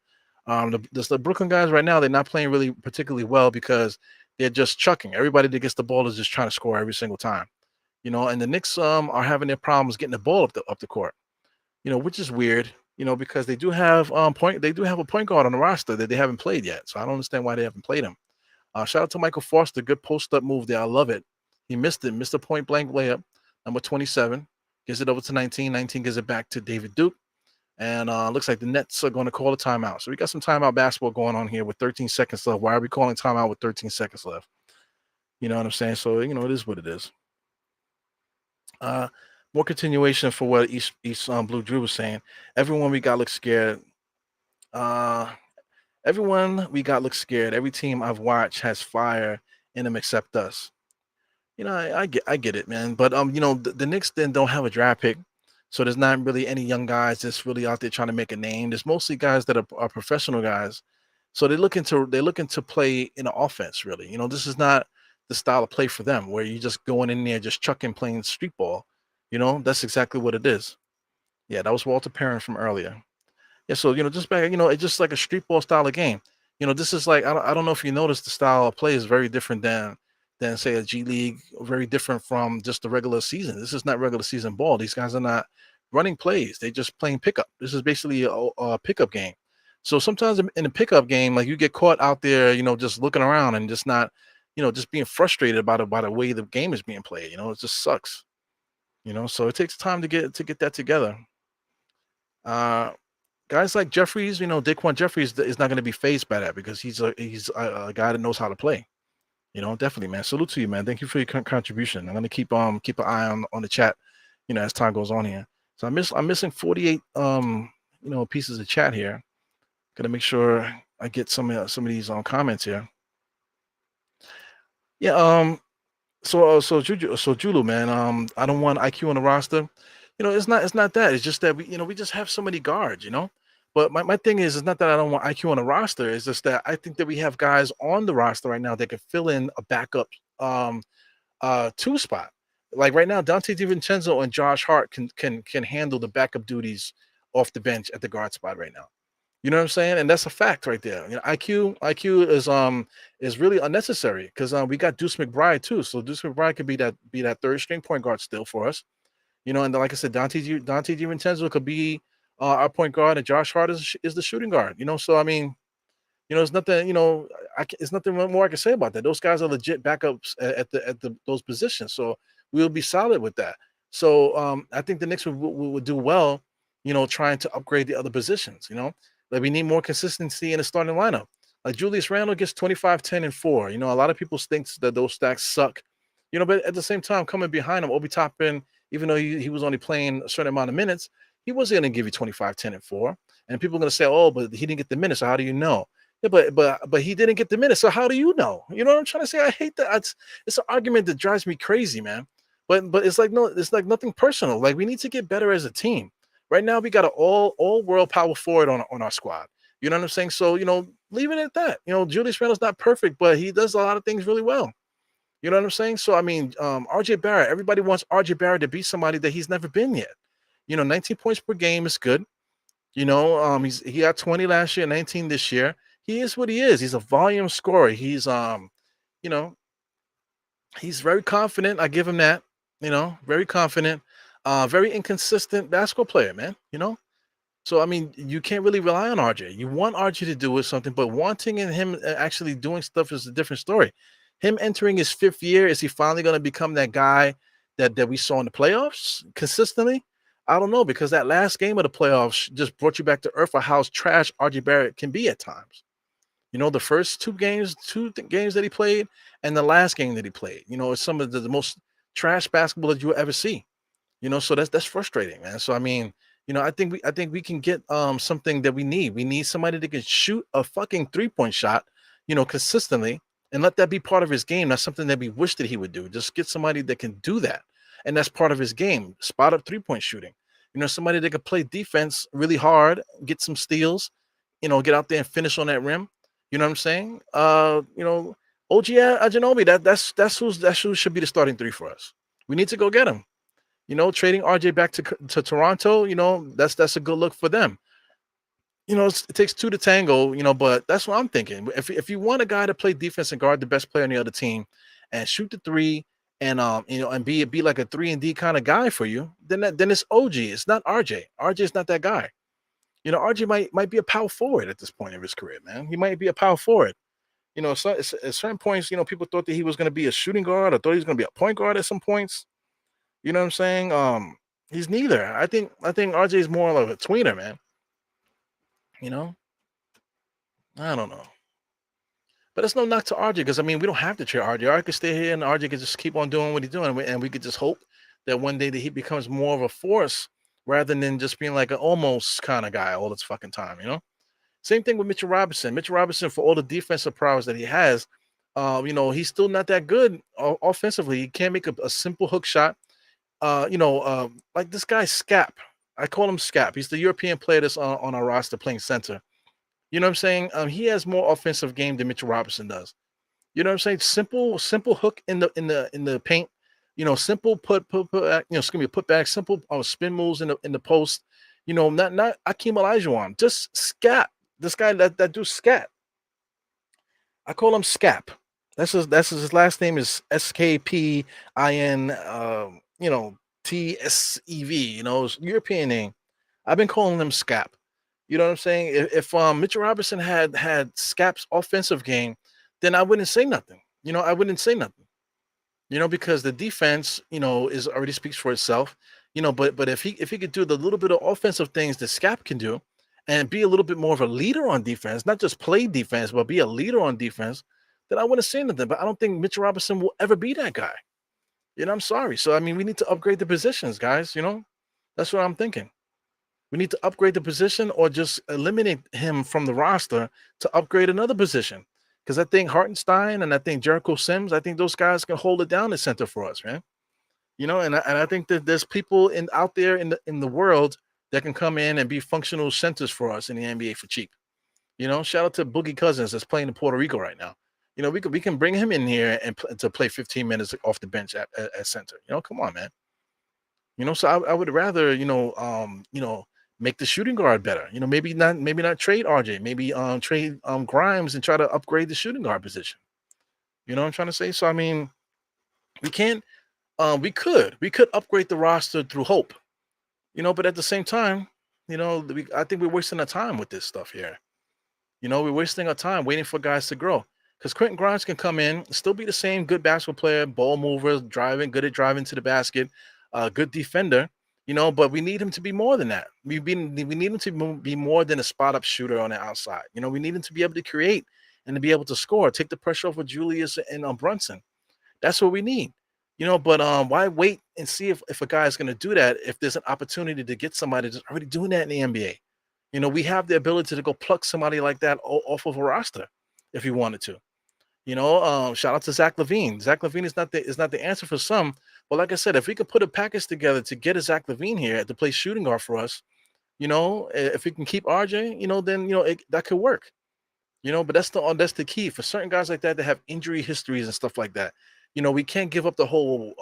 The Brooklyn guys right now, they're not playing really particularly well because they're just chucking. Everybody that gets the ball is just trying to score every single time. And the Knicks are having their problems getting the ball up the court. Which is weird. Because they do have a point guard on the roster that they haven't played yet. So I don't understand why they haven't played him. Shout out to Michael Foster, good post up move there. I love it. He missed a point blank layup. Number 27 gives it over to 19. 19 gives it back to David Duke. And looks like the Nets are going to call a timeout. So we got some timeout basketball going on here with 13 seconds left. Why are we calling timeout with 13 seconds left? You know what I'm saying? So, it is what it is. More continuation for what East Blue Drew was saying. Everyone we got looks scared. Everyone we got looks scared. Every team I've watched has fire in them except us. I get it, man. But the Knicks then don't have a draft pick, so there's not really any young guys that's really out there trying to make a name. There's mostly guys that are professional guys So they're looking to play in an offense, really. This is not the style of play for them where you just going in there just chucking playing street ball. That's exactly what it is. Yeah, that was Walter Perrin from earlier. Yeah, so just back, it's just like a street ball style of game. This is like I don't know if you noticed the style of play is very different than say a G League, very different from just the regular season. This is not regular season ball. These guys are not running plays. They just playing pickup. This is basically a pickup game. So sometimes in a pickup game, like you get caught out there, just looking around and just not, just being frustrated by the way the game is being played. It just sucks. So it takes time to get that together. Uh, Guys like Jeffries, Daquan Jeffries is not going to be phased by that because he's a guy that knows how to play. Definitely, man. Salute to you, man. Thank you for your contribution. I'm going to keep an eye on the chat, as time goes on here. So I'm missing 48 pieces of chat here. Got to make sure I get some of these comments here. Yeah. So Julu, man. I don't want IQ on the roster. It's not that. It's just that we just have so many guards. But my thing is, it's not that I don't want IQ on the roster. It's just that I think that we have guys on the roster right now that can fill in a backup two spot. Like right now, Dante DiVincenzo and Josh Hart can handle the backup duties off the bench at the guard spot right now. You know what I'm saying? And that's a fact right there. IQ is really unnecessary because we got Deuce McBride too. So Deuce McBride could be that third string point guard still for us. And like I said, Dante DiVincenzo could be our point guard, and Josh Hart is the shooting guard. So I mean, it's nothing. It's nothing more I can say about that. Those guys are legit backups at the those positions. So we'll be solid with that. So I think the Knicks would do well, trying to upgrade the other positions. Like we need more consistency in the starting lineup. Like Julius Randle gets 25, 10, and 4. A lot of people think that those stacks suck. But at the same time, coming behind him, Obi Toppin, even though he was only playing a certain amount of minutes, he wasn't going to give you 25, 10, and 4. And people are going to say, oh, but he didn't get the minutes. So how do you know? Yeah, but he didn't get the minutes. So how do you know? You know what I'm trying to say? I hate that. It's an argument that drives me crazy, man. But it's like it's like nothing personal. Like we need to get better as a team. Right now, we got an all world power forward on our squad. You know what I'm saying? So leave it at that. Julius Randle's not perfect, but he does a lot of things really well. You know what I'm saying? So I mean, RJ Barrett. Everybody wants RJ Barrett to be somebody that he's never been yet. 19 points per game is good. He got 20 last year, 19 this year. He is what he is. He's a volume scorer. He's he's very confident. I give him that. Very confident. Very inconsistent basketball player, man. So I mean, you can't really rely on RJ. You want RJ to do something, but wanting and him actually doing stuff is a different story. Him entering his 5th year, is he finally going to become that guy that we saw in the playoffs consistently? I don't know, because that last game of the playoffs just brought you back to earth for how trash RJ Barrett can be at times. The first two games that he played and the last game that he played, it's some of the most trash basketball that you'll ever see. So that's frustrating, man. So I mean, I think we can get something that we need. We need somebody that can shoot a fucking 3-point shot, consistently, and let that be part of his game. That's something that we wish that he would do. Just get somebody that can do that, and that's part of his game. Spot up 3-point shooting. Somebody that can play defense really hard, get some steals, get out there and finish on that rim. You know what I'm saying? OG Anunoby, that's who should be the starting 3 for us. We need to go get him. Trading RJ back to Toronto, that's a good look for them. It takes 2 to tango, but that's what I'm thinking. If you want a guy to play defense and guard the best player on the other team and shoot the 3 and and be like a 3-and-D kind of guy for you, then it's OG. It's not RJ. RJ is not that guy. RJ might be a power forward at this point of his career, man. He might be a power forward. So at certain points, people thought that he was going to be a shooting guard. I thought he was going to be a point guard at some points. You know what I'm saying? He's neither. I think RJ is more like a tweener, man. I don't know. But it's no knock to RJ because I mean we don't have to trade RJ. RJ could stay here and RJ could just keep on doing what he's doing, and we could just hope that one day that he becomes more of a force rather than just being like an almost kind of guy all this fucking time. Same thing with Mitchell Robinson. Mitchell Robinson, for all the defensive prowess that he has, he's still not that good offensively. He can't make a simple hook shot. Like this guy Scap. I call him Scap. He's the European player that's on our roster playing center. You know what I'm saying? He has more offensive game than Mitchell Robinson does. You know what I'm saying? Simple hook in the paint. Simple put back, excuse me, put back, simple spin moves in the post. Not Akeem Olajuwon, just scat. This guy that do scat. I call him Scap. His last name is Skpin. Tsev. It's European name. I've been calling him Scap. You know what I'm saying? If Mitchell Robinson had Scap's offensive game, then I wouldn't say nothing. I wouldn't say nothing. Because the defense, is already speaks for itself. But if he could do the little bit of offensive things that Scap can do, and be a little bit more of a leader on defense, not just play defense, but be a leader on defense, then I wouldn't say nothing. But I don't think Mitchell Robinson will ever be that guy. I'm sorry. So I mean, we need to upgrade the positions, guys. That's what I'm thinking. We need to upgrade the position or just eliminate him from the roster to upgrade another position. Because I think Hartenstein and I think Jericho Sims, I think those guys can hold it down at center for us, man. And I think that there's people out there in the world that can come in and be functional centers for us in the NBA for cheap. Shout out to Boogie Cousins that's playing in Puerto Rico right now. We can bring him in here and to play 15 minutes off the bench at center. Come on, man. So I would rather make the shooting guard better. Maybe not trade RJ. Maybe trade Grimes and try to upgrade the shooting guard position. You know what I'm trying to say? So I mean, we can't. We could upgrade the roster through hope. But at the same time, I think we're wasting our time with this stuff here. We're wasting our time waiting for guys to grow. Because Quentin Grimes can come in, still be the same good basketball player, ball mover, good at driving to the basket, good defender. But we need him to be more than that. We need him to be more than a spot up shooter on the outside. We need him to be able to create and to be able to score, take the pressure off of Julius and Brunson. That's what we need. But why wait and see if a guy is going to do that if there's an opportunity to get somebody that's already doing that in the NBA? We have the ability to go pluck somebody like that off of a roster if you wanted to. Shout out to Zach LaVine. Zach LaVine is not the answer for some. But like I said, if we could put a package together to get a Zach LaVine here to play shooting guard for us, if we can keep RJ, then that could work. But that's the key for certain guys like that have injury histories and stuff like that. We can't give up the whole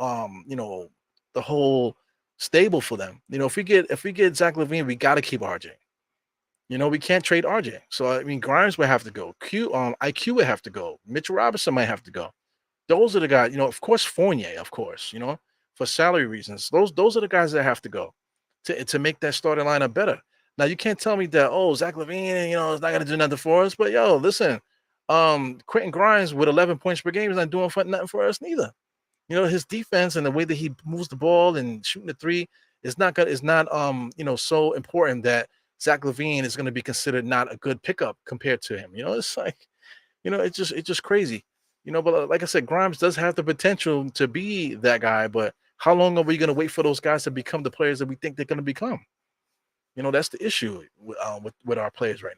stable for them. If we get Zach LaVine, we got to keep RJ. We can't trade RJ. So I mean, Grimes would have to go. IQ would have to go. Mitchell Robinson might have to go. Those are the guys. Of course, Fournier, of course. For salary reasons, those are the guys that have to go to make that starting lineup better. Now you can't tell me that Zach LaVine, is not gonna do nothing for us. But listen, Quentin Grimes with 11 points per game is not doing nothing for us neither. His defense and the way that he moves the ball and shooting the three is not so important that Zach LaVine is going to be considered not a good pickup compared to him. It's like, it's just crazy. But like I said, Grimes does have the potential to be that guy. But how long are we going to wait for those guys to become the players that we think they're going to become? That's the issue with our players right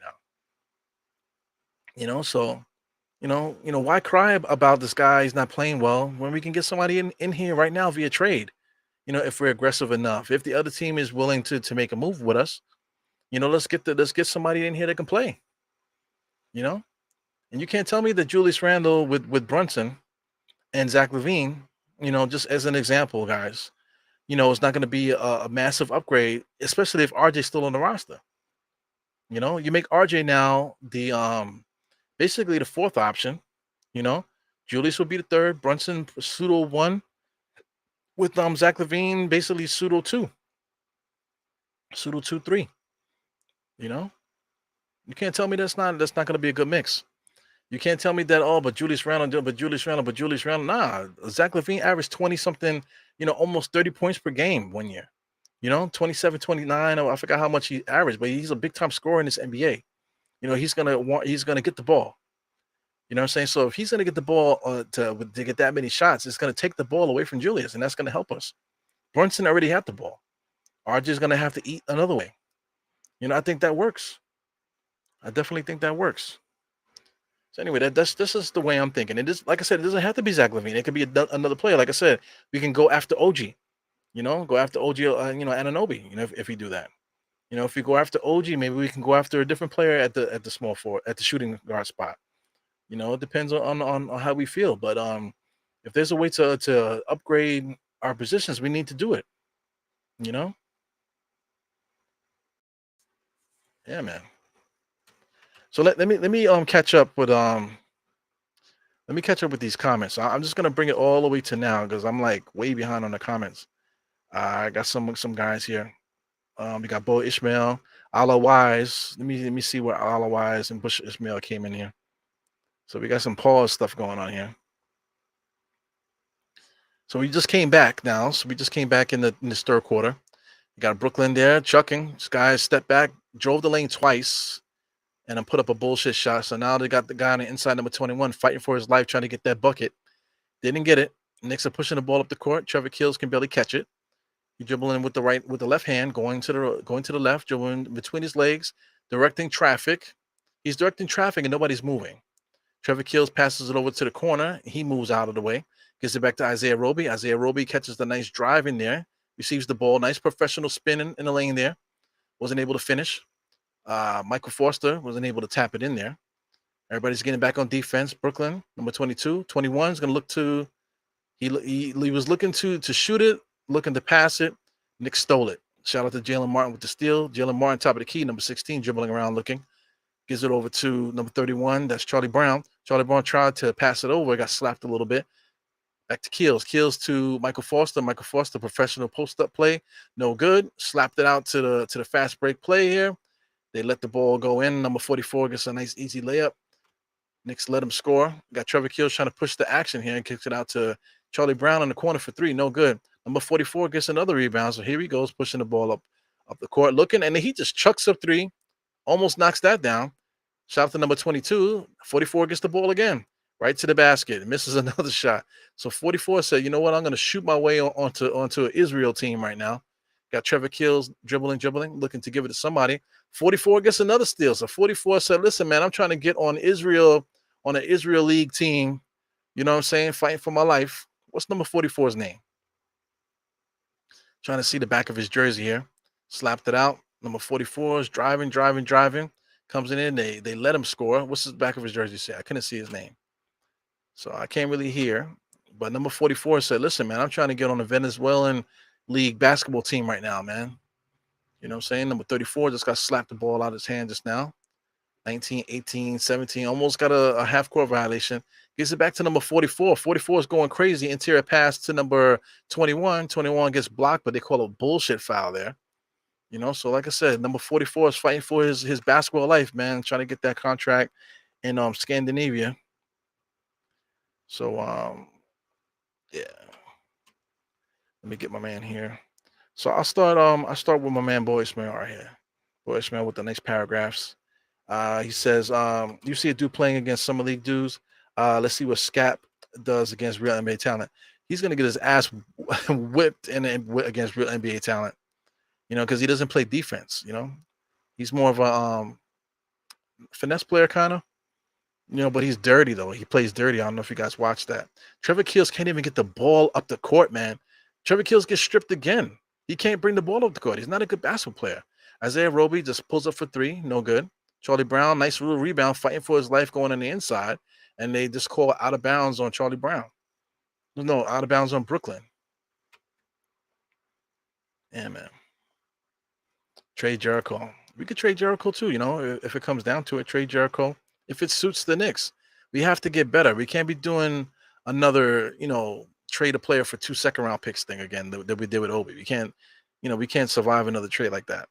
now. So, why cry about this guy? He's not playing well when we can get somebody in here right now via trade. If we're aggressive enough, if the other team is willing to make a move with us. Let's get somebody in here that can play. And you can't tell me that Julius Randle with Brunson and Zach LaVine, just as an example, guys, it's not going to be a massive upgrade, especially if RJ's still on the roster. You make RJ now the basically the fourth option. Julius will be the third, Brunson pseudo 1, with Zach LaVine basically pseudo 2, pseudo 2-3. You can't tell me that's not going to be a good mix. You can't tell me that but Julius Randle. Nah, Zach LaVine averaged 20 something, almost 30 points per game one year. 27, 29. I forgot how much he averaged, but he's a big time scorer in this NBA. He's gonna get the ball. You know what I'm saying? So if he's gonna get the ball to get that many shots, it's gonna take the ball away from Julius, and that's gonna help us. Brunson already had the ball. RJ's gonna have to eat another way. I think that works. I definitely think that works. So anyway, this is the way I'm thinking. It is, like I said, it doesn't have to be Zach LaVine. It could be another player. Like I said, we can go after OG. Go after OG. Anunoby. If we do that. If we go after OG, maybe we can go after a different player at the small forward at the shooting guard spot. It depends on how we feel. But if there's a way to upgrade our positions, we need to do it. You know? Yeah, man. So let me catch up with these comments. I'm just gonna bring it all the way to now because I'm like way behind on the comments. I got some guys here. We got Bo Ishmael, Allah Wise. Let me see where Allah Wise and Bush Ishmael came in here. So we got some pause stuff going on here. So we just came back now. So we just came back in this third quarter. You got Brooklyn there chucking. This guy stepped back, drove the lane twice, and then put up a bullshit shot. So now they got the guy on the inside, number 21, fighting for his life, trying to get that bucket. Didn't get it. Knicks are pushing the ball up the court. Trevor Kills can barely catch it. He dribbling with the left hand, going to the left, dribbling between his legs, directing traffic. He's directing traffic and nobody's moving. Trevor Kills passes it over to the corner. He moves out of the way, gives it back to Isaiah Roby. Isaiah Roby catches the nice drive in there, receives the ball, nice professional spin in the lane there. Wasn't able to finish. Michael Foster wasn't able to tap it in there. Everybody's getting back on defense. Brooklyn, number 22, 21 is going to look to. He was looking to shoot it, looking to pass it. Nick stole it. Shout out to Jalen Martin with the steal. Jalen Martin, top of the key, number 16, dribbling around looking. Gives it over to number 31. That's Charlie Brown. Charlie Brown tried to pass it over, got slapped a little bit. Back to Keels. Keels to Michael Foster. Michael Foster, professional post-up play. No good. Slapped it out to the fast break play here. They let the ball go in. Number 44 gets a nice easy layup. Knicks let him score. Got Trevor Keels trying to push the action here and kicks it out to Charlie Brown in the corner for three. No good. Number 44 gets another rebound. So here he goes, pushing the ball up the court, looking, and he just chucks up three, almost knocks that down. Shout out to number 22. 44 gets the ball again, right to the basket. Misses another shot. So 44 said, you know what? I'm going to shoot my way onto an Israel team right now. Got Trevor Kills dribbling, looking to give it to somebody. 44 gets another steal. So 44 said, listen, man, I'm trying to get on an Israel League team. You know what I'm saying? Fighting for my life. What's number 44's name? Trying to see the back of his jersey here. Slapped it out. Number 44 is driving. Comes in. They let him score. What's the back of his jersey say? I couldn't see his name. So I can't really hear. But number 44 said, listen, man, I'm trying to get on a Venezuelan league basketball team right now, man. You know what I'm saying? Number 34 just got slapped the ball out of his hand just now. 19, 18, 17, almost got a half-court violation. Gives it back to number 44. 44 is going crazy. Interior pass to number 21. 21 gets blocked, but they call it a bullshit foul there. You know, so like I said, number 44 is fighting for his basketball life, man, trying to get that contract in Scandinavia. So, yeah. Let me get my man here. So I'll start with my man Boy Ismail right here. Boy Ismail with the nice paragraphs. He says, you see a dude playing against summer league dudes. Let's see what Scap does against real NBA talent. He's gonna get his ass whipped against real NBA talent. You know, because he doesn't play defense. You know, he's more of a finesse player kind of. You know, but he's dirty though. He plays dirty. I don't know if you guys watched that. Trevor Keels can't even get the ball up the court, man. Trevor Keels gets stripped again. He can't bring the ball up the court. He's not a good basketball player. Isaiah Roby just pulls up for three. No good. Charlie Brown, nice little rebound, fighting for his life going on the inside. And they just call out of bounds on Charlie Brown. No, out of bounds on Brooklyn. Yeah, man. Trade Jericho. We could trade Jericho too, you know, if it comes down to it. Trade Jericho. If it suits the Knicks. We have to get better. We can't be doing another, you know, trade a player for 2 second-round picks thing again that we did with Obi. We can't survive another trade like that.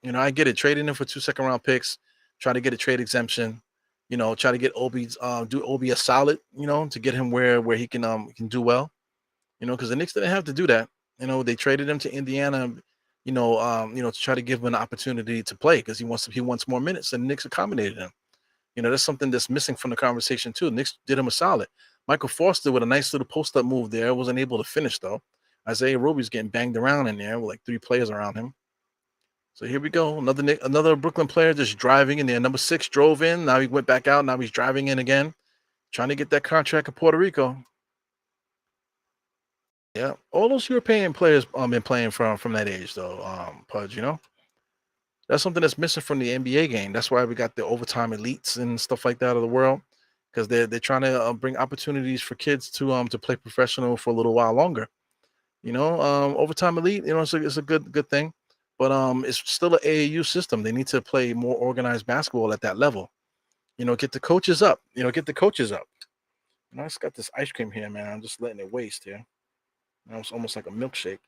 You know, I get it. Trading him for 2 second-round picks, try to get a trade exemption, you know, try to get do Obi a solid, you know, to get him where he can do well, you know, because the Knicks didn't have to do that. You know, they traded him to Indiana, you know, to try to give him an opportunity to play because he wants more minutes, and the Knicks accommodated him. You know, that's something that's missing from the conversation too. The Knicks did him a solid. Michael Foster with a nice little post-up move there, wasn't able to finish though. Isaiah Roby's getting banged around in there with like 3 players around him. So here we go. Another Brooklyn player just driving in there. Number 6 drove in. Now he went back out. Now he's driving in again, trying to get that contract in Puerto Rico. Yeah, all those European players been playing from that age though, Pudge. You know, That's something that's missing from the NBA game. That's why we got the overtime elites and stuff like that of the world, because they're trying to bring opportunities for kids to play professional for a little while longer. Overtime elite, it's a good thing, but it's still an AAU system. They need to play more organized basketball at that level. Get the coaches up. Get the coaches up. I just got this ice cream here, man. I'm just letting it waste here. It's almost like a milkshake.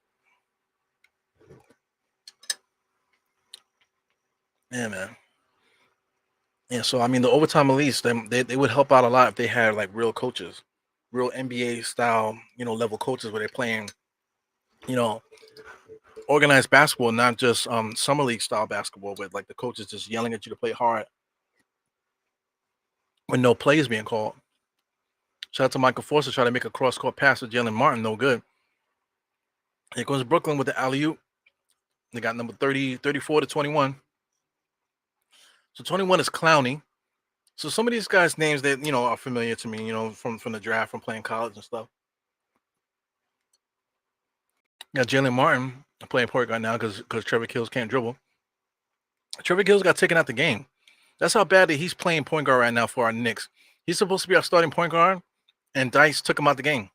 Yeah, man. Yeah, so I mean, the overtime elites, they would help out a lot if they had like real coaches, real NBA style, level coaches where they're playing, you know, organized basketball, not just summer league style basketball, with like the coaches just yelling at you to play hard when no play is being called. Shout out to Michael Forster trying to make a cross court pass with Jalen Martin, no good. Here goes Brooklyn with the alley oop. They got number 30, 34 to 21. So 21 is Clowney. So some of these guys' names that are familiar to me, from the draft, from playing college and stuff. Got Jalen Martin playing point guard now because Trevor Kills can't dribble. Trevor Kills got taken out the game. That's how bad that he's playing point guard right now for our Knicks. He's supposed to be our starting point guard, and Dice took him out the game.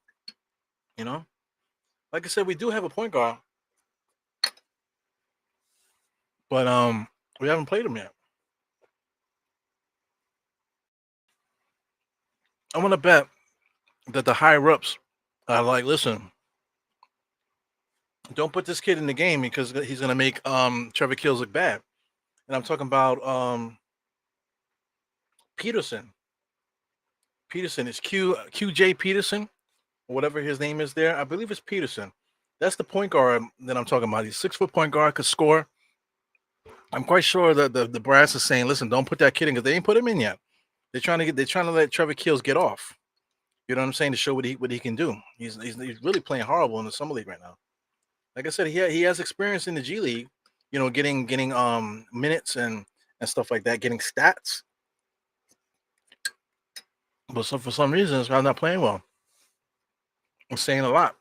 Like I said, we do have a point guard, but we haven't played him yet. I want to bet that the higher ups are like, listen, don't put this kid in the game because he's gonna make Trevor Kills look bad. And I'm talking about Peterson. Peterson is QJ Peterson, or whatever his name is there. I believe it's Peterson. That's the point guard that I'm talking about. He's 6-foot point guard, could score. I'm quite sure that the brass is saying, listen, don't put that kid in because they ain't put him in yet. They're trying to let Trevor Kills get off. You know what I'm saying? To show what he can do. He's really playing horrible in the summer league right now. Like I said, he has experience in the G League, getting minutes and stuff like that, getting stats. But for some reason, I'm not playing well. I'm saying a lot.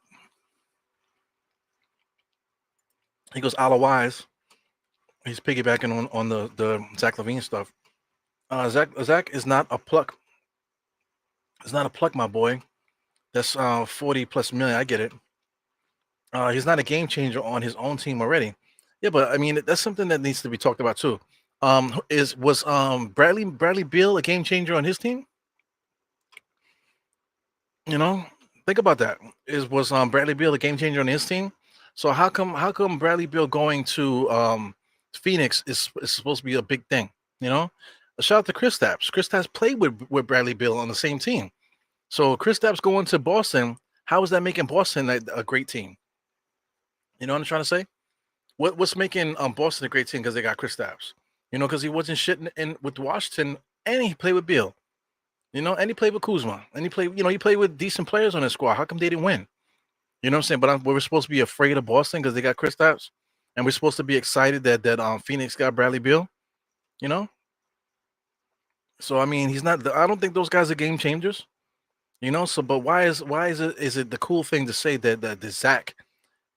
He goes out of wise. He's piggybacking on the Zach LaVine stuff. Zach is not a pluck. It's not a pluck, my boy. That's 40 plus million. I get it. He's not a game changer on his own team already. Yeah, but I mean that's something that needs to be talked about too. Was Bradley Beal a game changer on his team? Think about that. Was Bradley Beal a game changer on his team? So how come Bradley Beal going to Phoenix is supposed to be a big thing? Shout out to Kristaps. Kristaps played with Bradley Beal on the same team. So Kristaps going to Boston, how is that making Boston a great team? You know what I'm trying to say? What's making Boston a great team because they got Kristaps? Because he wasn't shitting in with Washington and he played with Beal. And he played with Kuzma. And he played with decent players on his squad. How come they didn't win? You know what I'm saying? But we're supposed to be afraid of Boston because they got Kristaps, and we're supposed to be excited that Phoenix got Bradley Beal. So I mean, he's not. I don't think those guys are game changers. So but why is it the cool thing to say that Zach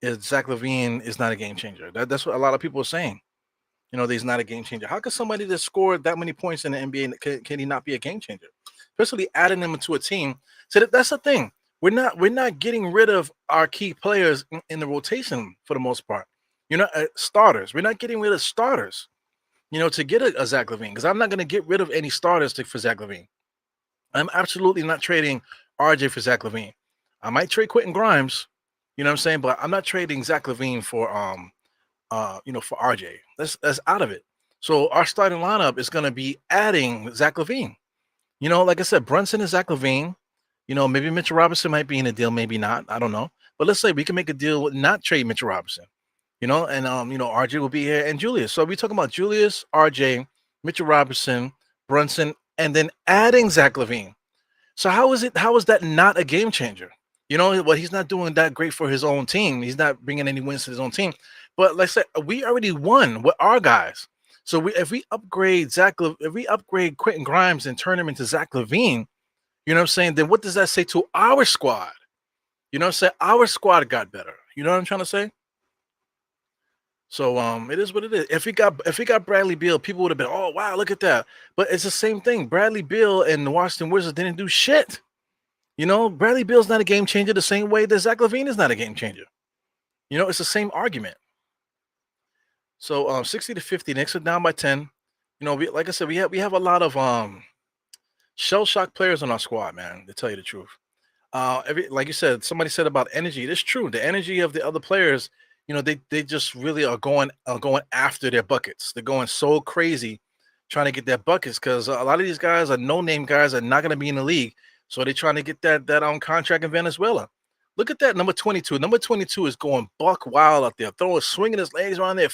LaVine is not a game changer? That's what a lot of people are saying. That he's not a game changer. How could somebody that scored that many points in the NBA can he not be a game changer? Especially adding them into a team. So that's the thing. We're not getting rid of our key players in the rotation for the most part. Starters. We're not getting rid of starters. To get a Zach LaVine, because I'm not going to get rid of any starters for Zach LaVine. I'm absolutely not trading RJ for Zach LaVine. I might trade Quentin Grimes, you know what I'm saying, but I'm not trading Zach LaVine for for RJ. That's out of it. So our starting lineup is going to be adding Zach LaVine. Like I said, Brunson and Zach LaVine. Maybe Mitchell Robinson might be in a deal, maybe not. I don't know. But let's say we can make a deal with not trade Mitchell Robinson. And RJ will be here and Julius. So we're talking about Julius, RJ, Mitchell Robinson, Brunson, and then adding Zach LaVine. So how is that not a game changer? He's not doing that great for his own team. He's not bringing any wins to his own team. But like I said, we already won with our guys. So if we upgrade Quentin Grimes and turn him into Zach LaVine, you know what I'm saying? Then what does that say to our squad? You know what I'm saying? Our squad got better. You know what I'm trying to say? So it is what it is. If he got Bradley Beal, people would have been, oh wow, look at that. But it's the same thing. Bradley Beal and the Washington Wizards didn't do shit. Bradley Beal's not a game changer the same way that Zach LaVine is not a game changer. It's the same argument. So 60-50, Knicks are down by 10. Like I said, we have a lot of shell shock players on our squad, man, to tell you the truth. Like you said, somebody said about energy. It's true. The energy of the other players, they just really are going after their buckets. They're going so crazy trying to get their buckets because a lot of these guys are no-name guys are not going to be in the league. So they're trying to get that on contract in Venezuela. Look at that number 22. Number 22 is going buck wild out there, swinging his legs around there,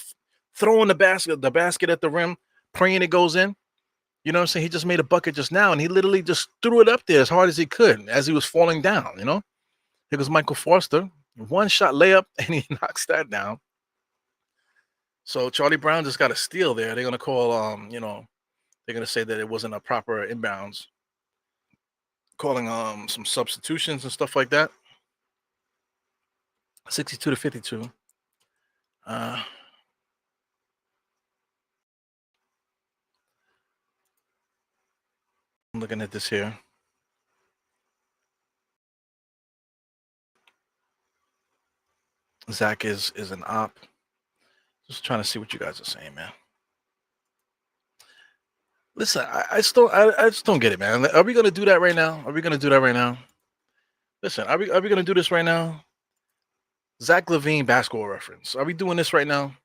throwing the basket at the rim, praying it goes in. You know what I'm saying? He just made a bucket just now, and he literally just threw it up there as hard as he could as he was falling down. Here goes Michael Foster, one shot layup, and he knocks that down. So Charlie Brown just got a steal there. They're gonna call, they're gonna say that it wasn't a proper inbounds, calling some substitutions and stuff like that. 62-52. I'm looking at this here. Zach is an op. Just trying to see what you guys are saying, man. Listen, I just don't get it, man. Are we gonna do that right now? Are we gonna do that right now? Listen, are we gonna do this right now? Zach LaVine basketball reference. Are we doing this right now?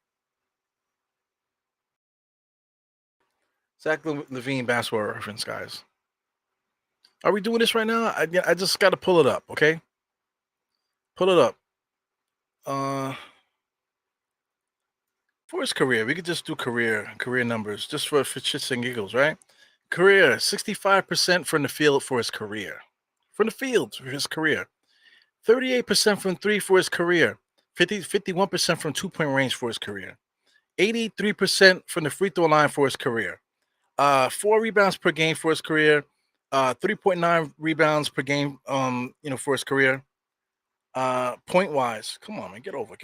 Zach LaVine basketball reference, guys. Are we doing this right now? I just got to pull it up, okay? Pull it up. For his career, we could just do career numbers just for shits and giggles, right? Career 65% from the field for his career. From the field for his career. 38% from three for his career. 51% from 2-point range for his career. 83% from the free throw line for his career. 4 rebounds per game for his career. 3.9 rebounds per game, for his career. Point wise, come on, man, get over.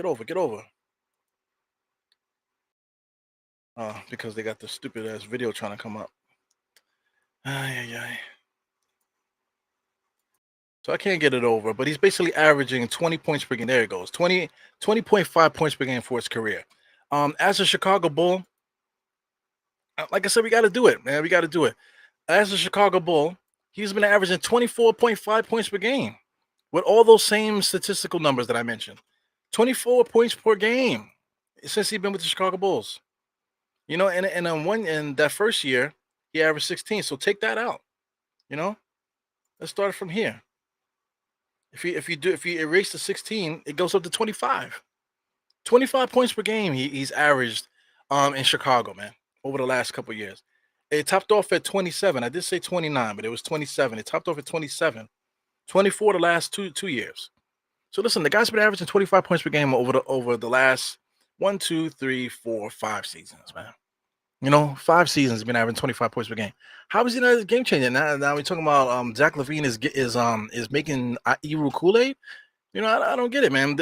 Because they got the stupid ass video trying to come up. Ay. So I can't get it over, but he's basically averaging 20 points per game. There it goes. 20.5 points per game for his career. As a Chicago Bull, like I said, we got to do it, man. We got to do it. As a Chicago Bull, he's been averaging 24.5 points per game with all those same statistical numbers that I mentioned. 24 points per game since he's been with the Chicago Bulls. And in that first year, he averaged 16. So take that out. Let's start from here. If you erase the 16, it goes up to 25. 25 points per game he's averaged in Chicago, man, over the last couple of years. It topped off at 27. I did say 29, but it was 27. It topped off at 27. 24 the last two years. So listen, the guy's been averaging 25 points per game over the last 1, 2, 3, 4, 5 seasons, man. 5 seasons he's been averaging 25 points per game. How is he not a game changer? Now we're talking about Zach LaVine is making Eru Kool-Aid. I don't get it, man.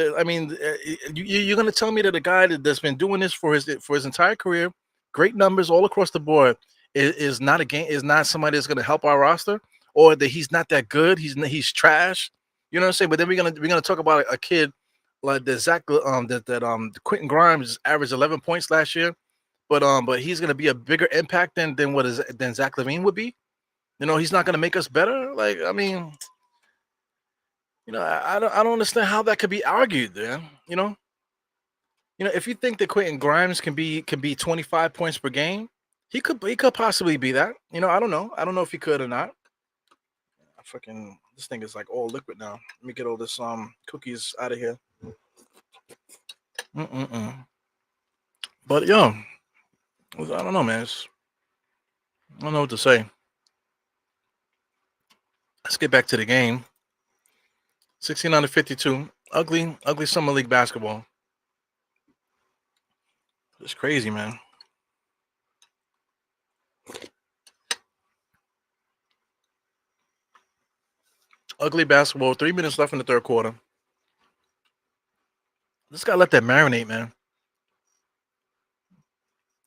You're gonna tell me that a guy that's been doing this for his entire career, great numbers all across the board, is not somebody that's gonna help our roster, or that he's not that good. He's trash. You know what I'm saying? But then we're gonna talk about a kid like the Zach Quentin Grimes averaged 11 points last year, but he's gonna be a bigger impact than Zach LaVine would be. He's not gonna make us better. I don't understand how that could be argued, man. If you think that Quentin Grimes can be 25 points per game, he could possibly be that. I don't know. I don't know if he could or not. This thing is like all liquid now. Let me get all this cookies out of here. But yo, I don't know, man. I don't know what to say. Let's get back to the game. 69-52. Ugly summer league basketball. It's crazy, man. Ugly basketball. 3 minutes left in the third quarter. Just gotta let that marinate, man.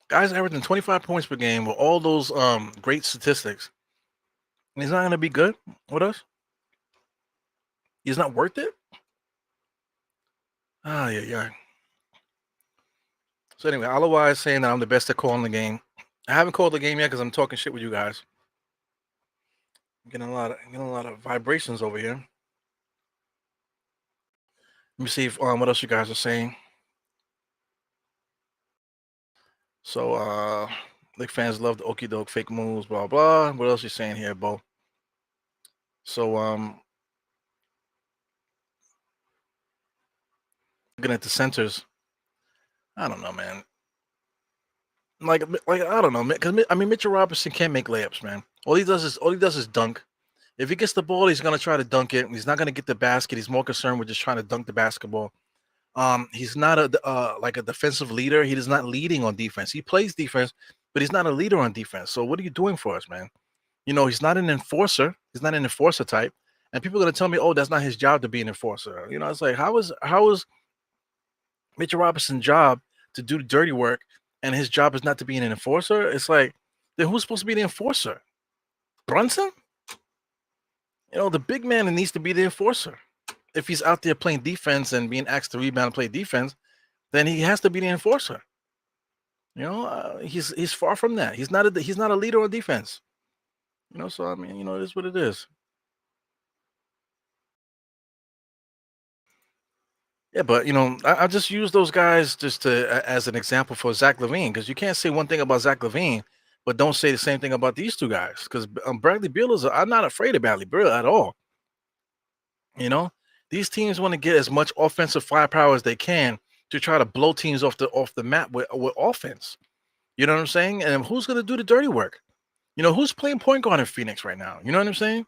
Guys averaging 25 points per game with all those great statistics. And he's not gonna be good with us. He's not worth it. Ah, yeah. So anyway, otherwise saying that I'm the best at calling the game. I haven't called the game yet because I'm talking shit with you guys. I'm getting a lot of vibrations over here. Let me see if what else you guys are saying. So Knicks fans love the okey doke fake moves, blah blah. What else you saying here, Bo? So looking at the centers, I don't know, man. Like I don't know, man. Because I mean, Mitchell Robinson can't make layups, man. All he does is dunk. If he gets the ball, he's gonna try to dunk it. He's not gonna get the basket. He's more concerned with just trying to dunk the basketball. He's not like a defensive leader. He is not leading on defense. He plays defense, but he's not a leader on defense. So what are you doing for us, man? He's not an enforcer. He's not an enforcer type. And people are gonna tell me, oh, that's not his job to be an enforcer. It's like how is Mitchell Robinson's job to do the dirty work, and his job is not to be an enforcer? It's like, then who's supposed to be the enforcer? Brunson? The big man needs to be the enforcer. If he's out there playing defense and being asked to rebound and play defense, then he has to be the enforcer. He's far from that. He's not a leader on defense. So I mean, it is what it is. Yeah, but I just use those guys just as an example for Zach LaVine, because you can't say one thing about Zach LaVine, but don't say the same thing about these two guys. Because Bradley Beal I'm not afraid of Bradley Beal at all. You know, these teams want to get as much offensive firepower as they can to try to blow teams off the map with offense. You know what I'm saying? And who's going to do the dirty work? Who's playing point guard in Phoenix right now? You know what I'm saying?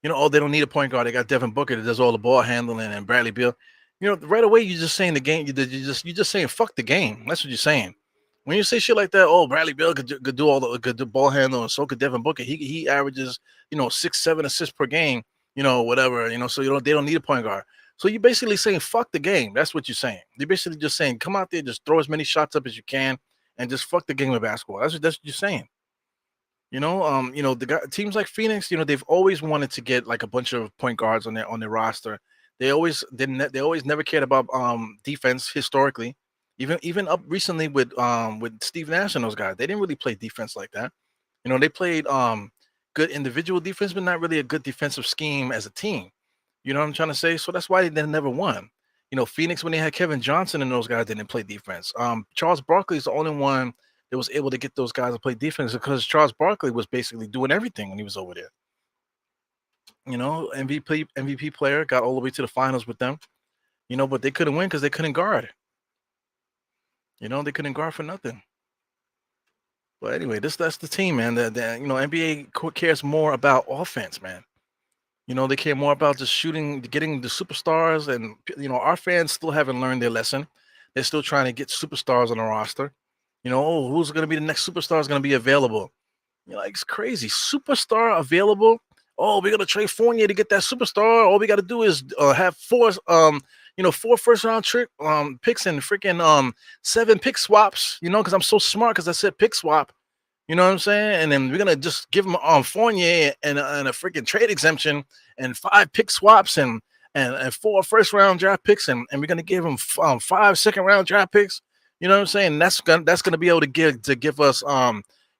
Oh, they don't need a point guard. They got Devin Booker that does all the ball handling and Bradley Beal. Right away you're just saying the game. You're just saying fuck the game. That's what you're saying. When you say shit like that, oh, Bradley Beal could do all the could do ball handling, and so could Devin Booker. He averages 6-7 assists per game. Whatever. So they don't need a point guard. So you're basically saying fuck the game. That's what you're saying. You're basically just saying come out there, just throw as many shots up as you can, and just fuck the game of basketball. That's what you're saying. The teams like Phoenix, they've always wanted to get like a bunch of point guards on their roster. They always never cared about defense historically. Even up recently with Steve Nash and those guys, they didn't really play defense like that. They played good individual defense, but not really a good defensive scheme as a team. You know what I'm trying to say? So that's why they never won. Phoenix, when they had Kevin Johnson and those guys, didn't play defense. Charles Barkley is the only one that was able to get those guys to play defense, because Charles Barkley was basically doing everything when he was over there. MVP player, got all the way to the finals with them. But they couldn't win because they couldn't guard. They couldn't guard for nothing. But anyway, that's the team, man. That NBA cares more about offense, man. They care more about just shooting, getting the superstars, and our fans still haven't learned their lesson. They're still trying to get superstars on the roster. Oh, who's going to be the next superstar is going to be available? It's crazy. Superstar available. Oh, we're gonna trade Fournier to get that superstar. All we got to do is have four first round picks and freaking 7 pick swaps. Because I'm so smart because I said pick swap. You know what I'm saying? And then we're gonna just give them Fournier and a freaking trade exemption and 5 pick swaps and 4 first round draft picks and we're gonna give them 5 second round draft picks. You know what I'm saying? That's gonna be able to give us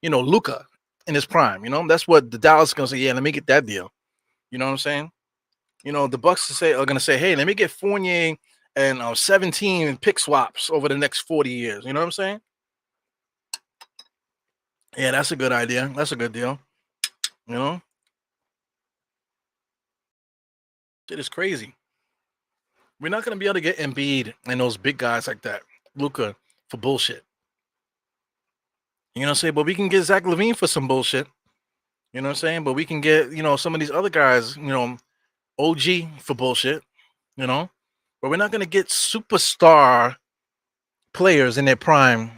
Luka in his prime. That's what the Dallas is gonna say. Yeah, let me get that deal. You know what I'm saying? The Bucks are gonna say, hey, let me get Fournier and 17 pick swaps over the next 40 years. You know what I'm saying? Yeah, that's a good idea. That's a good deal. It is crazy. We're not gonna be able to get Embiid and those big guys like that, Luka, for bullshit. But we can get Zach LaVine for some bullshit. You know what I'm saying? But we can get, some of these other guys, OG for bullshit, but we're not going to get superstar players in their prime.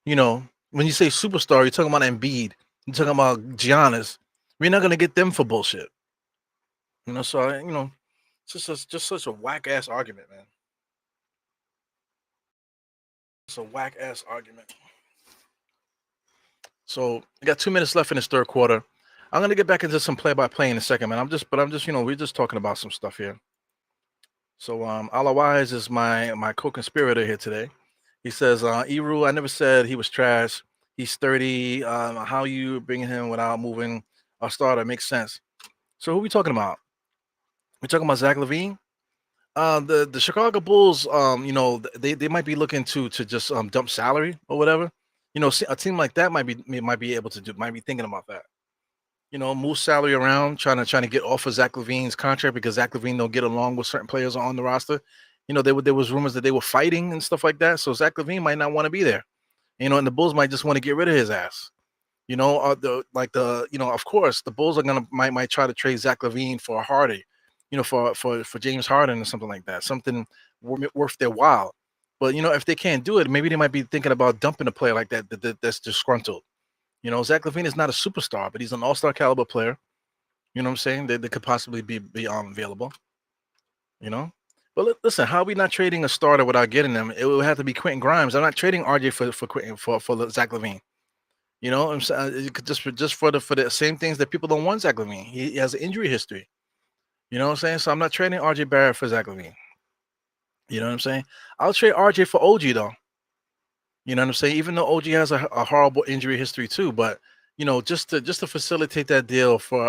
When you say superstar, you're talking about Embiid, you're talking about Giannis. We're not going to get them for bullshit. So, it's just such a whack ass argument, man. It's a whack ass argument. So we got 2 minutes left in this third quarter. I'm gonna get back into some play-by-play in a second, man. I'm just, we're just talking about some stuff here. So Ala Wise is my co-conspirator here today. He says, Eru, I never said he was trash. He's 30. How you bringing him without moving a starter makes sense. So who we talking about? We talking about Zach LaVine? The Chicago Bulls, they might be looking to just dump salary or whatever. A team like that might be able to do, might be thinking about that. Move salary around, trying to get off of Zach LaVine's contract because Zach LaVine don't get along with certain players on the roster. There was rumors that they were fighting and stuff like that. So Zach LaVine might not want to be there. And the Bulls might just want to get rid of his ass. Of course, the Bulls are gonna might try to trade Zach LaVine for Hardy, for James Harden or something like that, something worth their while. But if they can't do it, maybe they might be thinking about dumping a player like that's disgruntled. Zach LaVine is not a superstar, but he's an all-star caliber player. You know what I'm saying? They could possibly be available. But listen, how are we not trading a starter without getting them? It would have to be Quentin Grimes. I'm not trading RJ for Zach LaVine. I'm saying just for the same things that people don't want Zach LaVine. He has an injury history. You know what I'm saying? So I'm not trading RJ Barrett for Zach LaVine. You know what I'm saying? I'll trade RJ for OG though. You know what I'm saying? Even though OG has a horrible injury history too, but just to facilitate that deal for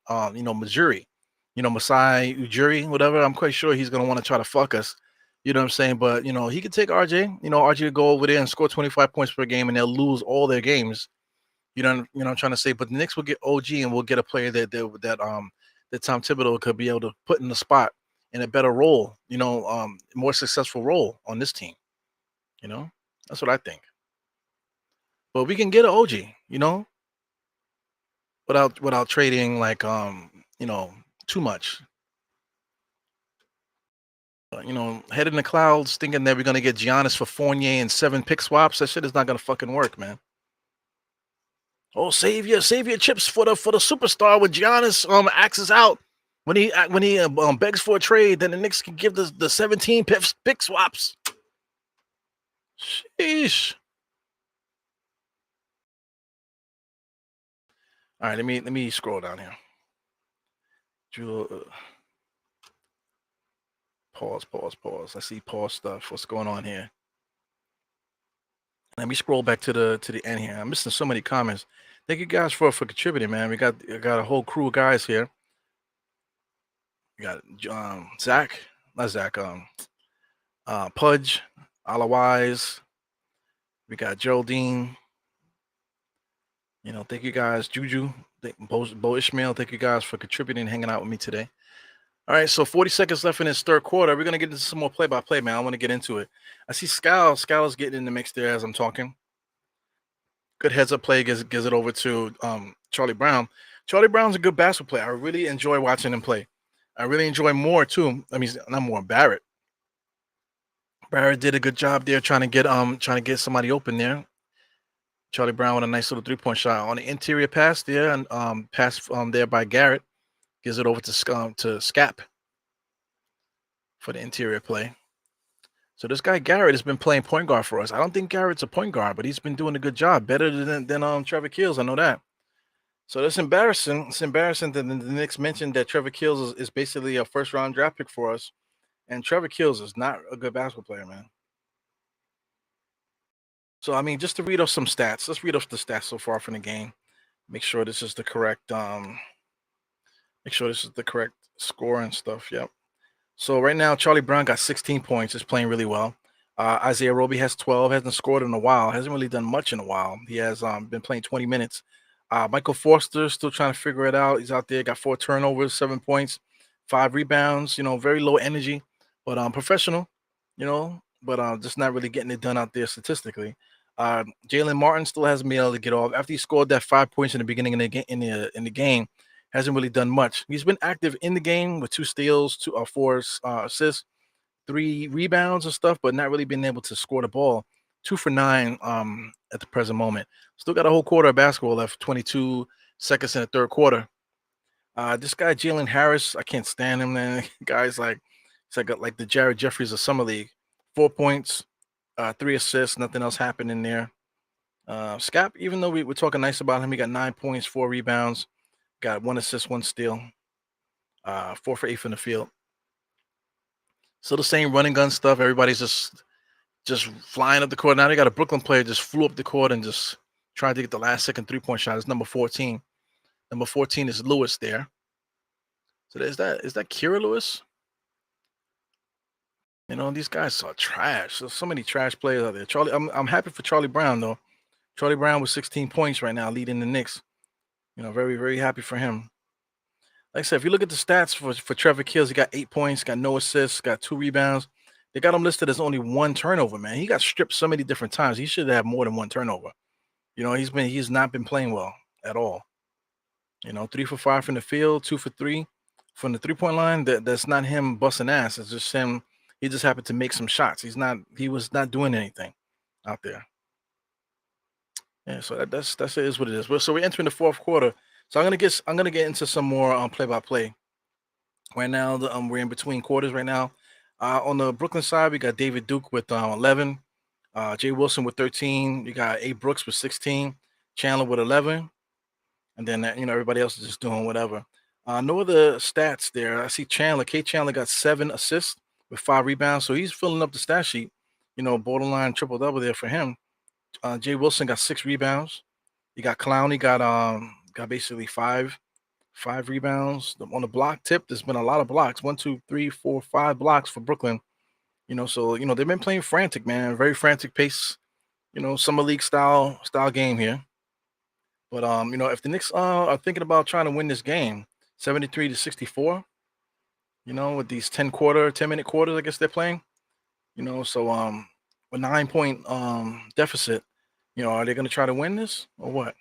Missouri, Masai Ujiri, whatever. I'm quite sure he's gonna want to try to fuck us. You know what I'm saying? But he could take RJ. RJ would go over there and score 25 points per game, and they'll lose all their games. I'm trying to say. But the Knicks will get OG, and we'll get a player that Tom Thibodeau could be able to put in the spot in a better role. More successful role on this team. That's what I think. But we can get an OG, without trading like too much. Head in the clouds thinking that we're gonna get Giannis for Fournier and 7 pick swaps. That shit is not gonna fucking work, man. Oh, save your chips for the superstar when Giannis axes out when he begs for a trade. Then the Knicks can give the 17 pick swaps. Sheesh. All right, let me scroll down here. Pause. I see pause stuff. What's going on here? Let me scroll back to the end here. I'm missing so many comments. Thank you guys for contributing, man. We got a whole crew of guys here. We got Zach, not Zach, Pudge, Alawise. We got Geraldine. Thank you guys. Juju, Bo Ishmael, thank you guys for contributing and hanging out with me today. All right, so 40 seconds left in this third quarter. We're going to get into some more play-by-play, man. I want to get into it. I see Scal. Scal is getting in the mix there as I'm talking. Good heads-up play gives it over to Charlie Brown. Charlie Brown's a good basketball player. I really enjoy watching him play. I really enjoy Moore, too. I mean, not Moore, Barrett. Barrett did a good job there trying to get somebody open there. Charlie Brown with a nice little three-point shot on the interior pass there, and pass there by Garrett. Gives it over to Scap for the interior play. So this guy Garrett has been playing point guard for us. I don't think Garrett's a point guard, but he's been doing a good job, better than Trevor Keels. I know that. So that's embarrassing. It's embarrassing that the Knicks mentioned that Trevor Keels is basically a first-round draft pick for us, and Trevor Keels is not a good basketball player, man. So I mean, just to read off some stats. Let's read off the stats so far from the game. Make sure this is the correct. Make sure this is the correct score and stuff. Yep. So right now, Charlie Brown got 16 points. Is playing really well. Isaiah Roby has 12. Hasn't scored in a while. Hasn't really done much in a while. He has been playing 20 minutes. Michael Forster still trying to figure it out. He's out there. Got 4 turnovers, 7 points, 5 rebounds. Very low energy, but professional. But just not really getting it done out there statistically. Jalen Martin still hasn't been able to get off after he scored that 5 points in the beginning of the game. Hasn't really done much. He's been active in the game with 2 steals, 4 assists, 3 rebounds and stuff, but not really been able to score the ball. 2 for 9 at the present moment. Still got a whole quarter of basketball left, 22 seconds in the third quarter. This guy, Jalen Harris, I can't stand him, man. Guy's it's like the Jared Jeffries of Summer League. 4 points, 3 assists, nothing else happened in there. Scap, even though we're talking nice about him, he got 9 points, 4 rebounds, got 1 assist, 1 steal, 4 for 8 from the field. So the same running gun stuff. Everybody's just flying up the court. Now they got a Brooklyn player just flew up the court and just tried to get the last second 3-point shot. It's number 14. Number 14 is Lewis there. So is that Kira Lewis? You know, these guys are trash. There's so many trash players out there. I'm happy for Charlie Brown though. Charlie Brown with 16 points right now, leading the Knicks. You know, very, very happy for him. Like I said, if you look at the stats for Trevor Kills, he got 8 points, got no assists, got 2 rebounds. They got him listed as only 1 turnover, man. He got stripped so many different times. He should have more than 1 turnover. You know, he's not been playing well at all. You know, 3 for 5 from the field, 2 for 3 from the 3-point line. That's not him busting ass. It's just him. He just happened to make some shots. He was not doing anything out there. Yeah, so that's it is what it is. So we're entering the fourth quarter. So I'm gonna get into some more play-by-play. Right now, we're in between quarters right now. On the Brooklyn side, we got David Duke with 11, Jay Wilson with 13. You got A. Brooks with 16, Chandler with 11, and then everybody else is just doing whatever. No other stats there. I see Chandler. Kate Chandler got 7 assists with 5 rebounds, so he's filling up the stat sheet. You know, borderline triple double there for him. Jay Wilson got 6 rebounds. You got Clowney got basically five rebounds. On the block tip, there's been a lot of blocks. 1, 2, 3, 4, 5 blocks for Brooklyn. You know, so they've been playing frantic, man. Very frantic pace. You know, summer league style game here. But if the Knicks are thinking about trying to win this game, 73-64. You know, with these 10-minute quarters, I guess they're playing. You know, so a 9-point deficit. You know, are they going to try to win this or what?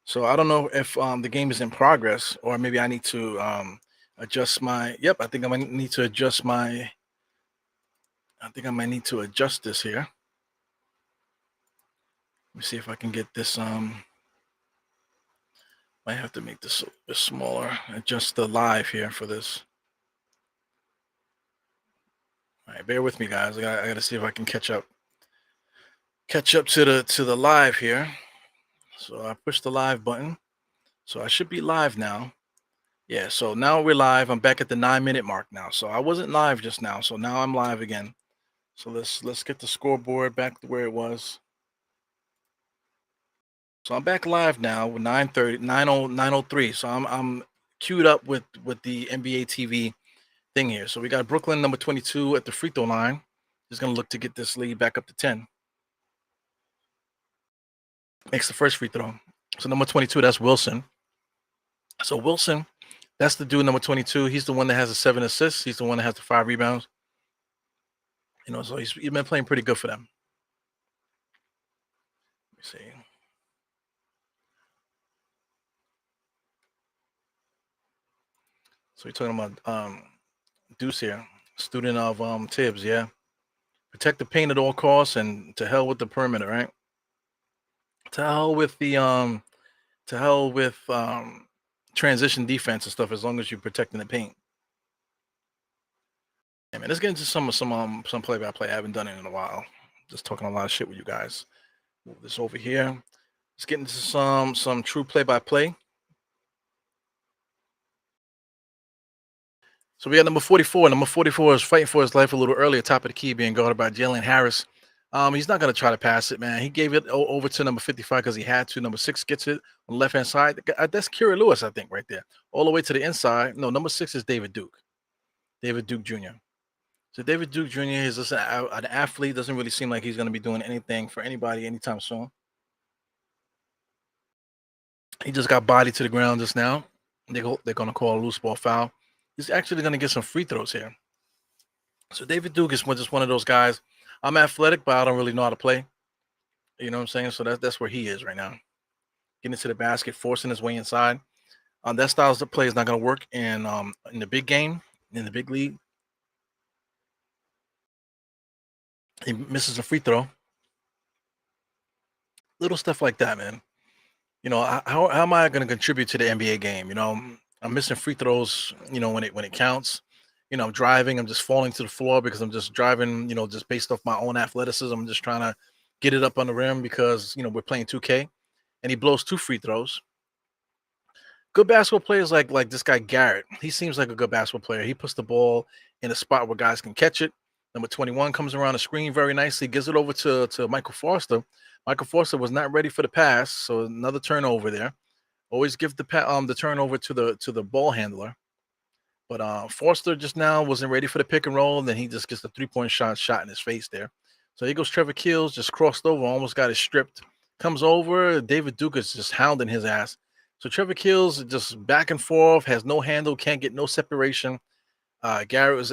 So I don't know if the game is in progress, or maybe I need to adjust my. Yep, I think I might need to adjust my. I think I might need to adjust this here. Let me see if I can get this. Might have to make this a bit smaller. Adjust the live here for this. All right, bear with me, guys. I gotta see if I can catch up. Catch up to the live here. So I push the live button. So I should be live now. Yeah, so now we're live. I'm back at the 9-minute mark now. So I wasn't live just now. So now I'm live again. So let's get the scoreboard back to where it was. So I'm back live now with 9:03. So I'm queued up with the NBA TV thing here. So we got Brooklyn number 22 at the free throw line. He's gonna look to get this lead back up to 10. Makes the first free throw. So number 22, that's Wilson. So Wilson, that's the dude number 22. He's the one that has the 7 assists. He's the one that has the 5 rebounds. You know, so he's been playing pretty good for them. Let me see. So you're talking about Deuce here, student of Tibbs, yeah. Protect the paint at all costs, and to hell with the perimeter, right? To hell with the transition defense and stuff, as long as you're protecting the paint. Yeah, man, let's get into some play-by-play. I haven't done it in a while. Just talking a lot of shit with you guys. Move this over here. Let's get into some true play-by-play. So we got number 44. Number 44 is fighting for his life a little earlier, top of the key, being guarded by Jalen Harris. He's not going to try to pass it, man. He gave it over to number 55 because he had to. Number 6 gets it on the left-hand side. That's Kira Lewis, I think, right there. All the way to the inside. No, number 6 is David Duke. David Duke Jr. So David Duke Jr. is just an athlete. Doesn't really seem like he's going to be doing anything for anybody anytime soon. He just got bodied to the ground just now. They're going to call a loose ball foul. He's actually going to get some free throws here. So David Duke is just one of those guys. I'm athletic, but I don't really know how to play. You know what I'm saying? So that's where he is right now. Getting to the basket, forcing his way inside. That style of play is not going to work in the big game, in the big league. He misses a free throw. Little stuff like that, man. You know, how am I going to contribute to the NBA game? You know, I'm missing free throws, you know, when it counts. You know, I'm driving, I'm just falling to the floor because I'm just driving, you know, just based off my own athleticism. I'm just trying to get it up on the rim because we're playing 2K, and he blows 2 free throws. Good basketball players like this guy Garrett. He seems like a good basketball player. He puts the ball in a spot where guys can catch it. Number 21 comes around the screen very nicely, gives it over to Michael Foster. Michael Foster was not ready for the pass, so another turnover there. Always give the turnover to the ball handler. But Foster just now wasn't ready for the pick and roll, and then he just gets the 3-point shot in his face there. So here goes Trevor Keels, just crossed over, almost got it stripped. Comes over, David Duke is just hounding his ass. So Trevor Keels just back and forth, has no handle, can't get no separation. Garrett was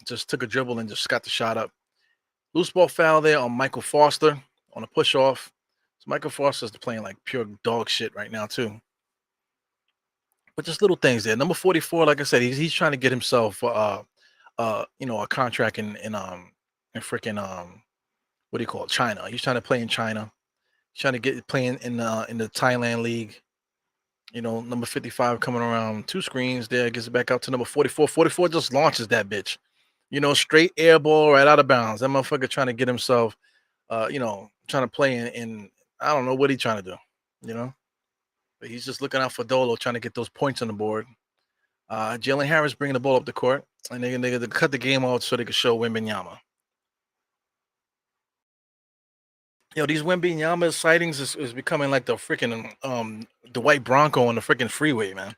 just took a dribble and just got the shot up. Loose ball foul there on Michael Foster on a push off. So Michael Foster's playing like pure dog shit right now too. But just little things there. Number 44, like I said, he's trying to get himself a contract in freaking what do you call it, China. He's trying to play in China. He's trying to get playing in the Thailand league. Number 55 coming around 2 screens there, gets it back out to number 44. 44 just launches that bitch. Straight air ball right out of bounds. That motherfucker trying to get himself trying to play in I don't know what he's trying to do, But he's just looking out for Dolo, trying to get those points on the board. Jalen Harris bringing the ball up the court, and they cut the game out so they could show Wembanyama. These Wembanyama sightings is becoming like the freaking the white Bronco on the freaking freeway, man.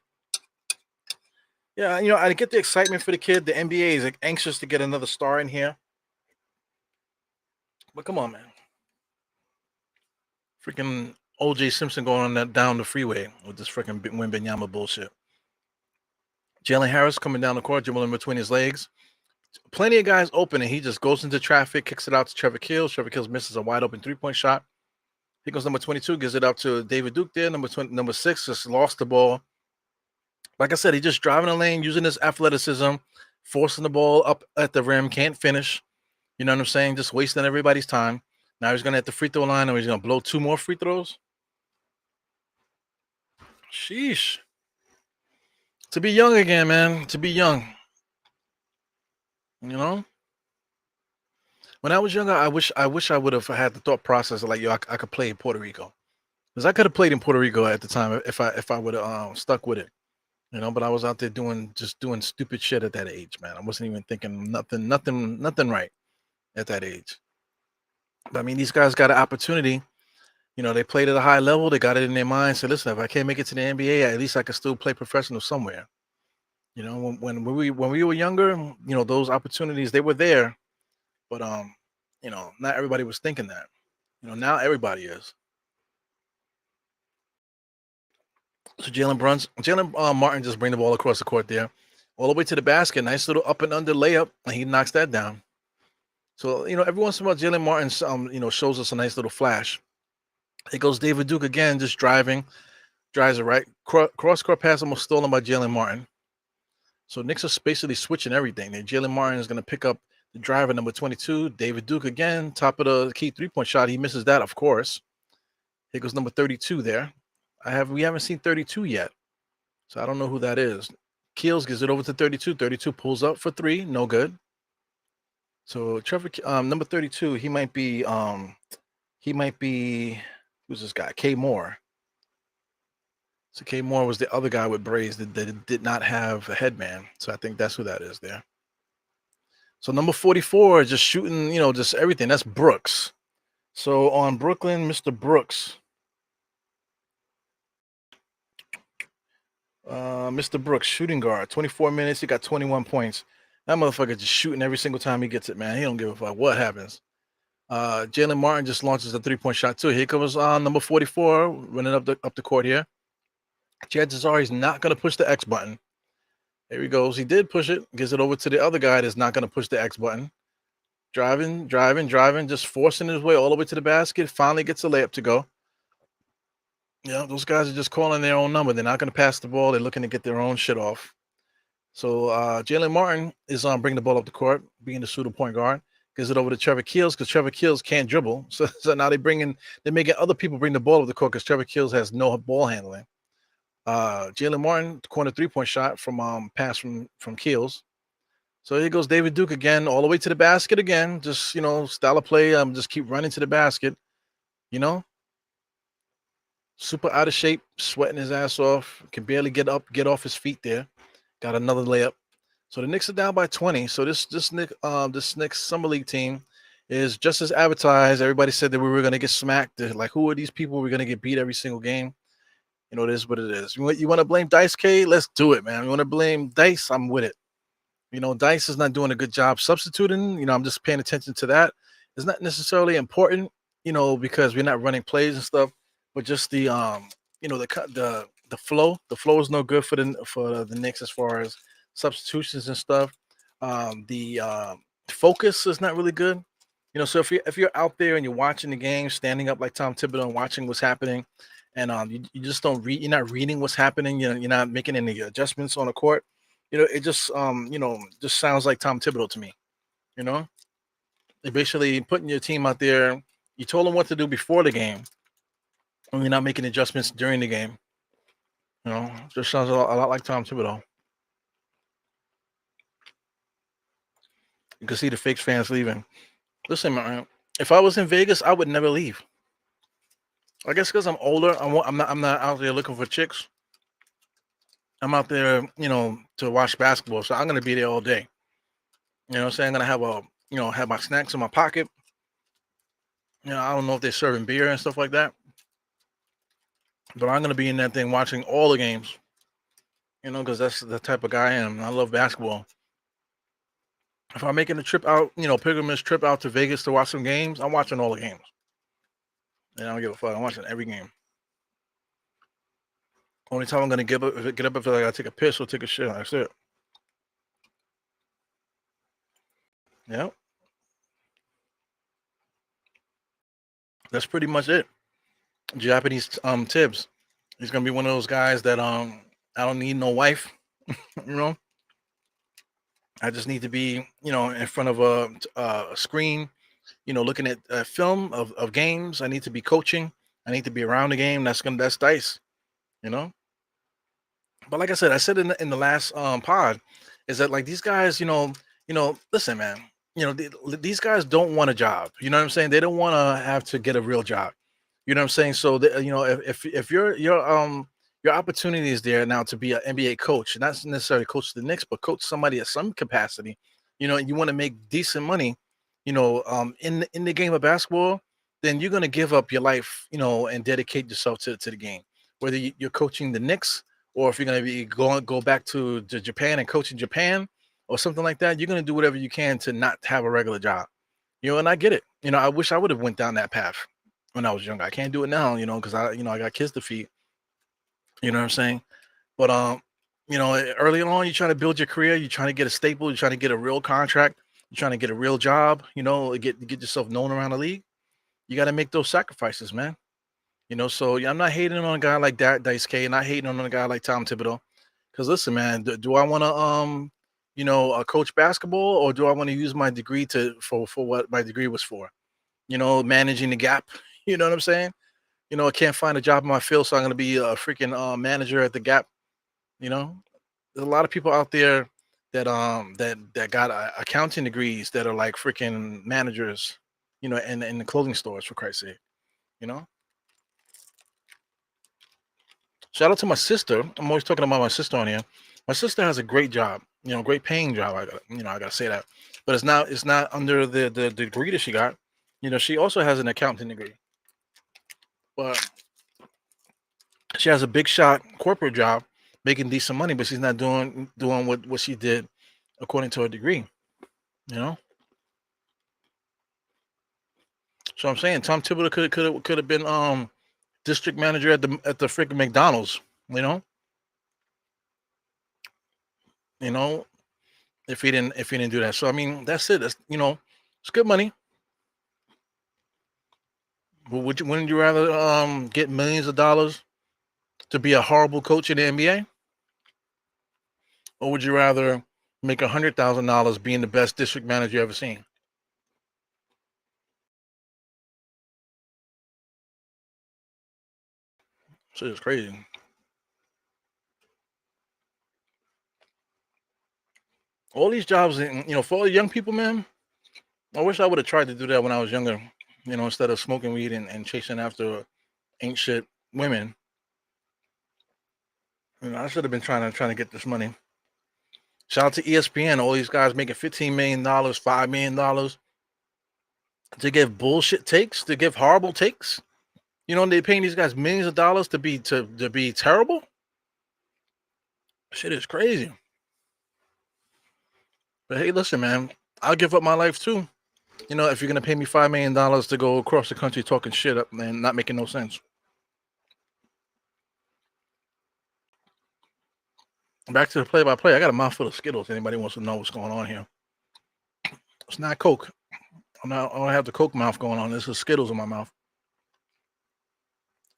Yeah, I get the excitement for the kid. The NBA is anxious to get another star in here. But come on, man. Freaking OJ Simpson going on down the freeway with this freaking Wembanyama bullshit. Jalen Harris coming down the court, dribbling between his legs. Plenty of guys open, and he just goes into traffic, kicks it out to Trevor Keels. Trevor Keels misses a wide open 3-point shot. Here goes number 22, gives it up to David Duke there. Number 6 just lost the ball. Like I said, he just driving the lane, using his athleticism, forcing the ball up at the rim, can't finish. You know what I'm saying? Just wasting everybody's time. Now he's going to hit the free throw line, and he's going to blow 2 more free throws. Sheesh. To be young again, man. To be young. When I was younger, I wish I would have had the thought process of like, I could play in Puerto Rico, because I could have played in Puerto Rico at the time if I would have stuck with it, But I was out there doing stupid shit at that age, man. I wasn't even thinking nothing right at that age. But I mean, these guys got an opportunity. They played at a high level. They got it in their mind. Said, listen, if I can't make it to the NBA, at least I can still play professional somewhere. When we were younger, those opportunities, they were there, but not everybody was thinking that. Now everybody is. So Jalen Martin just bring the ball across the court there, all the way to the basket. Nice little up and under layup, and he knocks that down. So every once in a while, Jalen Martin shows us a nice little flash. It goes David Duke again, just drives it right cross court pass, almost stolen by Jalen Martin. So Knicks are basically switching everything. Jalen Martin is going to pick up the driver, number 22. David Duke again, top of the key 3-point shot. He misses that, of course. Here goes number 32 there. We haven't seen 32 yet, so I don't know who that is. Keels gives it over to 32. 32 pulls up for 3, no good. So Trevor, number 32, he might be who's this guy? K Moore. So K Moore was the other guy with braids that did not have a headband. So I think that's who that is there. So number 44 is just shooting, just everything. That's Brooks. So on Brooklyn, Mr. Brooks. Mr. Brooks, shooting guard, 24 minutes. He got 21 points. That motherfucker just shooting every single time he gets it, man. He don't give a fuck what happens. Jalen Martin just launches a 3-point shot too. Here comes number 44 running up the court here. Chances are he's not going to push the X button. Here he goes. He did push it. Gives it over to the other guy that's not going to push the X button. Driving, just forcing his way all the way to the basket. Finally gets a layup to go. Those guys are just calling their own number. They're not going to pass the ball. They're looking to get their own shit off. So Jalen Martin is bringing the ball up the court, being the pseudo point guard. Gives it over to Trevor Keels because Trevor Keels can't dribble. So now they're making other people bring the ball up the court because Trevor Keels has no ball handling. Jalen Martin, corner 3-point shot from pass from Keels. So here goes David Duke again, all the way to the basket again. Just style of play. Just keep running to the basket. You know, super out of shape, sweating his ass off. Can barely get off his feet there. Got another layup. So the Knicks are down by 20. So this Knicks summer league team is just as advertised. Everybody said that we were going to get smacked. They're like, who are these people? We're going to get beat every single game. It is what it is. You want to blame Dice K? Let's do it, man. You want to blame Dice? I'm with it. Dice is not doing a good job substituting. I'm just paying attention to that. It's not necessarily important, because we're not running plays and stuff, but just the flow. The flow is no good for the Knicks as far as substitutions and stuff. The focus is not really good. So if you're out there and you're watching the game, standing up like Tom Thibodeau and watching what's happening, and you just don't read. You're not reading what's happening. You're not making any adjustments on the court. It just sounds like Tom Thibodeau to me. You know, They're basically putting your team out there. You told them what to do before the game, and you're not making adjustments during the game. Just sounds a lot like Tom Thibodeau. You can see the fake fans leaving. Listen, man, if I was in Vegas, I would never leave. I guess because I'm older, I'm not out there looking for chicks. I'm out there, to watch basketball, so I'm gonna be there all day. What I'm saying? I'm gonna have my snacks in my pocket. I don't know if they're serving beer and stuff like that, but I'm gonna be in that thing watching all the games. Because that's the type of guy I am. I love basketball. If I'm making a trip out, pilgrimage trip out to Vegas to watch some games, I'm watching all the games. And I don't give a fuck. I'm watching every game. Only time I'm gonna get up if I gotta take a piss or take a shit. That's it. Yeah, that's pretty much it. Japanese Tibbs. He's gonna be one of those guys that I don't need no wife. You know, I just need to be in front of a screen. Looking at a film of games. I need to be coaching. I need to be around the game. That's Dice. You know. But like I said in the last pod, is that like these guys, listen, man, these guys don't want a job. You know what I'm saying? They don't want to have to get a real job. You know what I'm saying? So if your opportunity is there now to be an NBA coach, not necessarily coach the Knicks, but coach somebody at some capacity, you want to make decent money, in the game of basketball, then you're gonna give up your life, and dedicate yourself to the game. Whether you're coaching the Knicks or if you're gonna be go back to Japan and coach in Japan or something like that, you're gonna do whatever you can to not have a regular job. And I get it. I wish I would have went down that path when I was younger. I can't do it now, because I got kids to feed. You know what I'm saying? But early on, you're trying to build your career. You're trying to get a staple. You're trying to get a real contract. You're trying to get a real job. Get yourself known around the league. You got to make those sacrifices, man. So yeah, I'm not hating on a guy like that, Dice K, and not hating on a guy like Tom Thibodeau. Because listen, man, do I want to coach basketball, or do I want to use my degree for what my degree was for? Managing the gap. You know what I'm saying? I can't find a job in my field, so I'm gonna be a freaking manager at the Gap. There's a lot of people out there that got accounting degrees that are like freaking managers. In the clothing stores, for Christ's sake. You know. Shout out to my sister. I'm always talking about my sister on here. My sister has a great job. Great paying job. I gotta say that. But it's not under the degree that she got. She also has an accounting degree, but she has a big shot corporate job, making decent money, but she's not doing what she did according to her degree. You know. So I'm saying Tom Thibodeau could have been district manager at the freaking McDonald's. You know. You know, if he didn't do that. So I mean, that's it. It's good money. But wouldn't you rather get millions of dollars to be a horrible coach in the NBA, or would you rather make $100,000 being the best district manager you ever seen? So it's crazy. All these jobs, for all the young people, man. I wish I would have tried to do that when I was younger. Instead of smoking weed and chasing after ain't shit women. I should have been trying to get this money. Shout out to ESPN. All these guys making $15 million, $5 million to give bullshit takes, to give horrible takes. They're paying these guys millions of dollars to be terrible. Shit is crazy. But hey, listen, man, I'll give up my life too. If you're gonna pay me $5 million to go across the country talking shit up and not making no sense. Back to the play-by-play. I got a mouthful of Skittles. Anybody wants to know what's going on here? It's not Coke. I don't have the Coke mouth going on. This is Skittles in my mouth.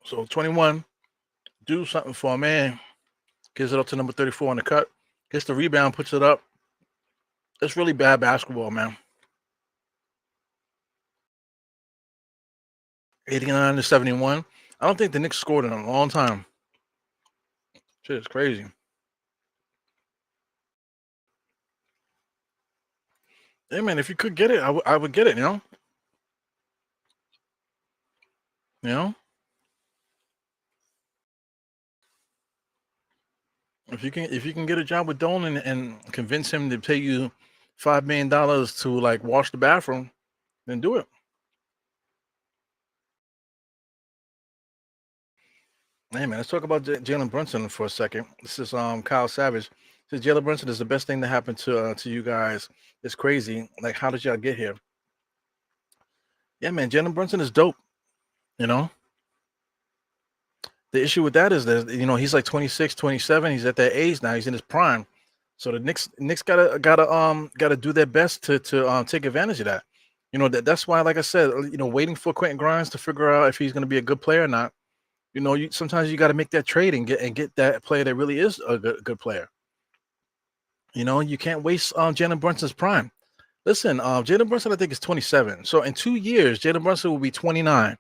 So 21, do something for a man. Gives it up to number 34 on the cut. Gets the rebound, puts it up. It's really bad basketball, man. 89-71. I don't think the Knicks scored in a long time. Shit is crazy. Hey, man, if you could get it, I would get it, You know? If you can get a job with Dolan and convince him to pay you $5 million to like wash the bathroom, then do it. Hey man, let's talk about Jalen Brunson for a second. This is Kyle Savage. Says Jalen Brunson is the best thing that happened to you guys. It's crazy. Like, how did y'all get here? Yeah, man, Jalen Brunson is dope. The issue with that is that he's like 26, 27. He's at that age now. He's in his prime. So the Knicks gotta do their best to take advantage of that. That's why, like I said, waiting for Quentin Grimes to figure out if he's going to be a good player or not. Sometimes you got to make that trade and get that player that really is a good player. You can't waste Jalen Brunson's prime. Listen, Jalen Brunson I think is 27. So in 2 years, Jalen Brunson will be 29,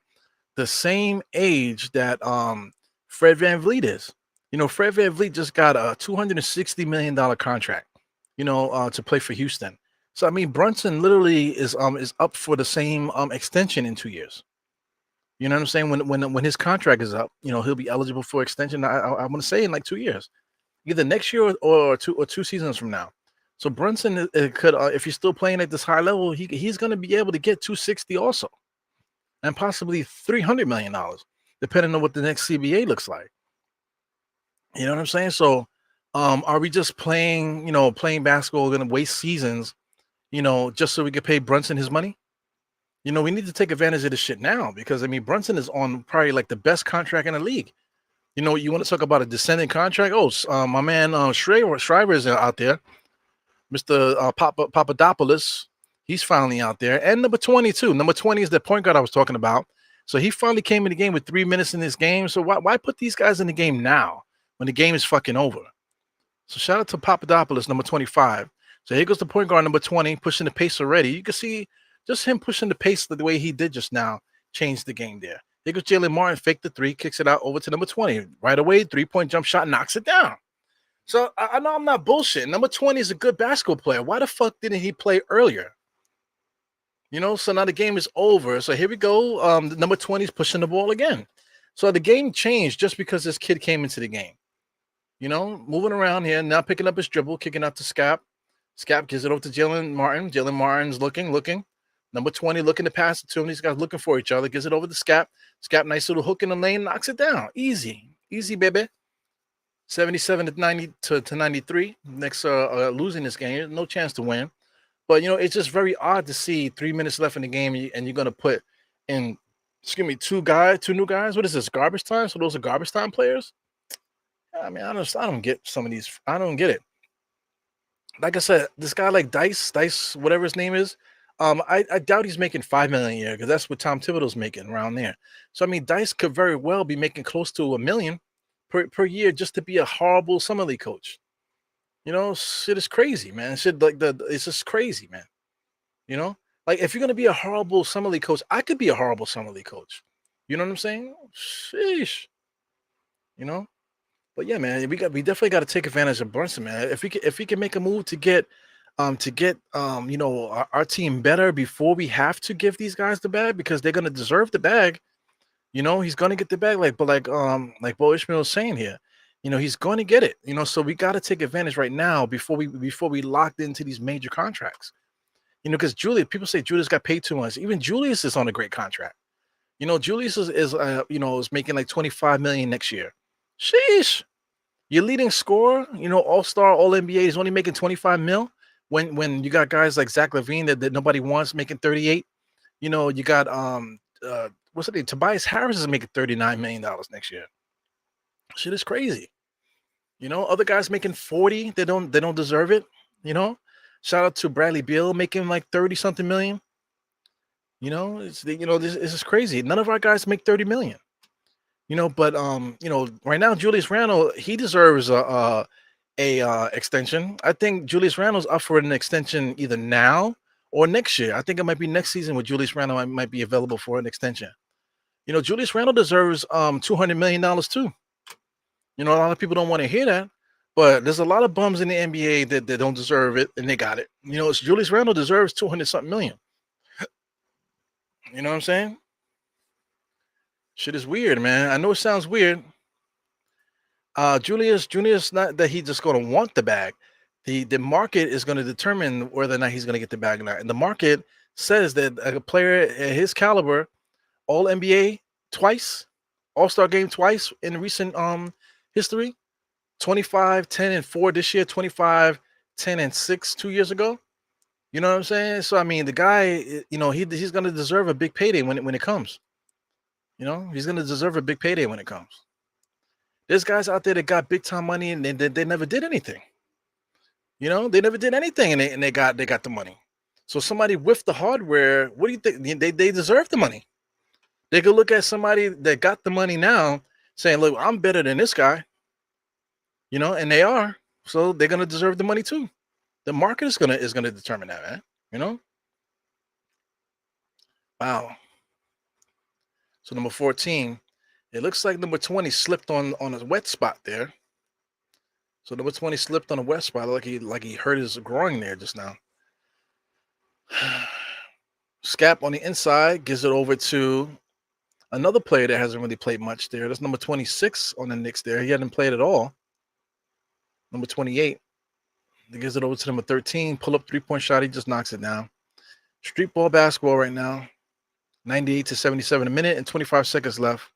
the same age that Fred VanVleet is. Fred VanVleet just got a $260 million contract, to play for Houston. So I mean, Brunson literally is up for the same extension in 2 years. You know what I'm saying? When his contract is up, he'll be eligible for extension. I want to say in like 2 years, either next year or two seasons from now. So Brunson could, if he's still playing at this high level, he's going to be able to get 260 also, and possibly $300 million, depending on what the next CBA looks like. You know what I'm saying? So, are we just playing basketball, going to waste seasons, just so we can pay Brunson his money? We need to take advantage of this shit now because I mean Brunson is on probably like the best contract in the league. You want to talk about a descending contract? Oh, my man Shriver is out there, Mr. Papadopoulos. He's finally out there, and number 22. Number 20 is the point guard I was talking about. So he finally came in the game with 3 minutes in this game. So why put these guys in the game now when the game is fucking over? So shout out to Papadopoulos, number 25. So here goes the point guard, number 20, pushing the pace already. You can see just him pushing the pace the way he did just now changed the game there. Here goes Jalen Martin, fake the three, kicks it out over to number 20. Right away, 3-point jump shot, knocks it down. So I know I'm not bullshitting. Number 20 is a good basketball player. Why the fuck didn't he play earlier? So now the game is over. So here we go. The number 20 is pushing the ball again. So the game changed just because this kid came into the game. Moving around here, now picking up his dribble, kicking out to Scap. Scap gives it over to Jalen Martin. Jalen Martin's looking. Number 20 looking to pass it to him. These guys looking for each other. Gives it over to Scap. Scap, nice little hook in the lane, knocks it down. Easy, baby. 77-90 to 93. Knicks are losing this game. No chance to win. But, it's just very odd to see 3 minutes left in the game and you're going to put in, two new guys. What is this, garbage time? So those are garbage time players? I mean, I don't get some of these. I don't get it. Like I said, this guy like Dice, whatever his name is, I doubt he's making $5 million a year because that's what Tom Thibodeau's making around there. So I mean, Dice could very well be making close to $1 million per year just to be a horrible summer league coach. Shit is crazy, man. Shit it's just crazy, man. Like if you're gonna be a horrible summer league coach, I could be a horrible summer league coach. You know what I'm saying? Sheesh. But yeah, man, we definitely got to take advantage of Brunson, man. If we can make a move to get to get our team better before we have to give these guys the bag because they're gonna deserve the bag. He's gonna get the bag, like Bo Ishmael was saying here. He's going to get it. So we got to take advantage right now before we locked into these major contracts. Because Julius, people say Julius got paid too much. Even Julius is on a great contract. Julius is making like 25 million next year. Sheesh. Your leading scorer, all-star, all-NBA is only making 25 mil when you got guys like Zach LaVine that nobody wants making 38. You got what's it? Tobias Harris is making $39 million next year. Shit is crazy. Other guys making 40, they don't deserve it. Shout out to Bradley Beal making like 30 something million. This is crazy. None of our guys make 30 million. But right now Julius Randle, he deserves a extension. I think Julius Randle's up for an extension either now or next year. I think it might be next season where Julius Randle might be available for an extension. Julius Randle deserves $200 million too. A lot of people don't want to hear that, but there's a lot of bums in the NBA that don't deserve it, and they got it. Julius Randle deserves 200 something million. You know what I'm saying? Shit is weird, man. I know it sounds weird. Julius, not that he's just going to want the bag. The market is going to determine whether or not he's going to get the bag or not. And the market says that a player at his caliber, all NBA twice, All-Star game twice in recent history, 25, 10, and 4 this year, 25, 10, and 6 2 years ago. You know what I'm saying? So I mean, the guy, he's going to deserve a big payday when it comes. He's going to deserve a big payday when it comes. There's guys out there that got big time money and they never did anything. They never did anything and they got the money. So somebody with the hardware, what do you think? They deserve the money. They could look at somebody that got the money now saying, look, I'm better than this guy. And they are. So they're gonna deserve the money too. The market is gonna determine that, man. Wow. So number 14, it looks like number 20 slipped on a wet spot there. So number 20 slipped on a wet spot, like he hurt his groin there just now. Scap on the inside gives it over to another player that hasn't really played much there. That's number 26 on the Knicks there. He hadn't played at all. Number 28. He gives it over to number 13. Pull up 3-point shot. He just knocks it down. Street ball basketball right now. 98 to 77 a minute and 25 seconds left.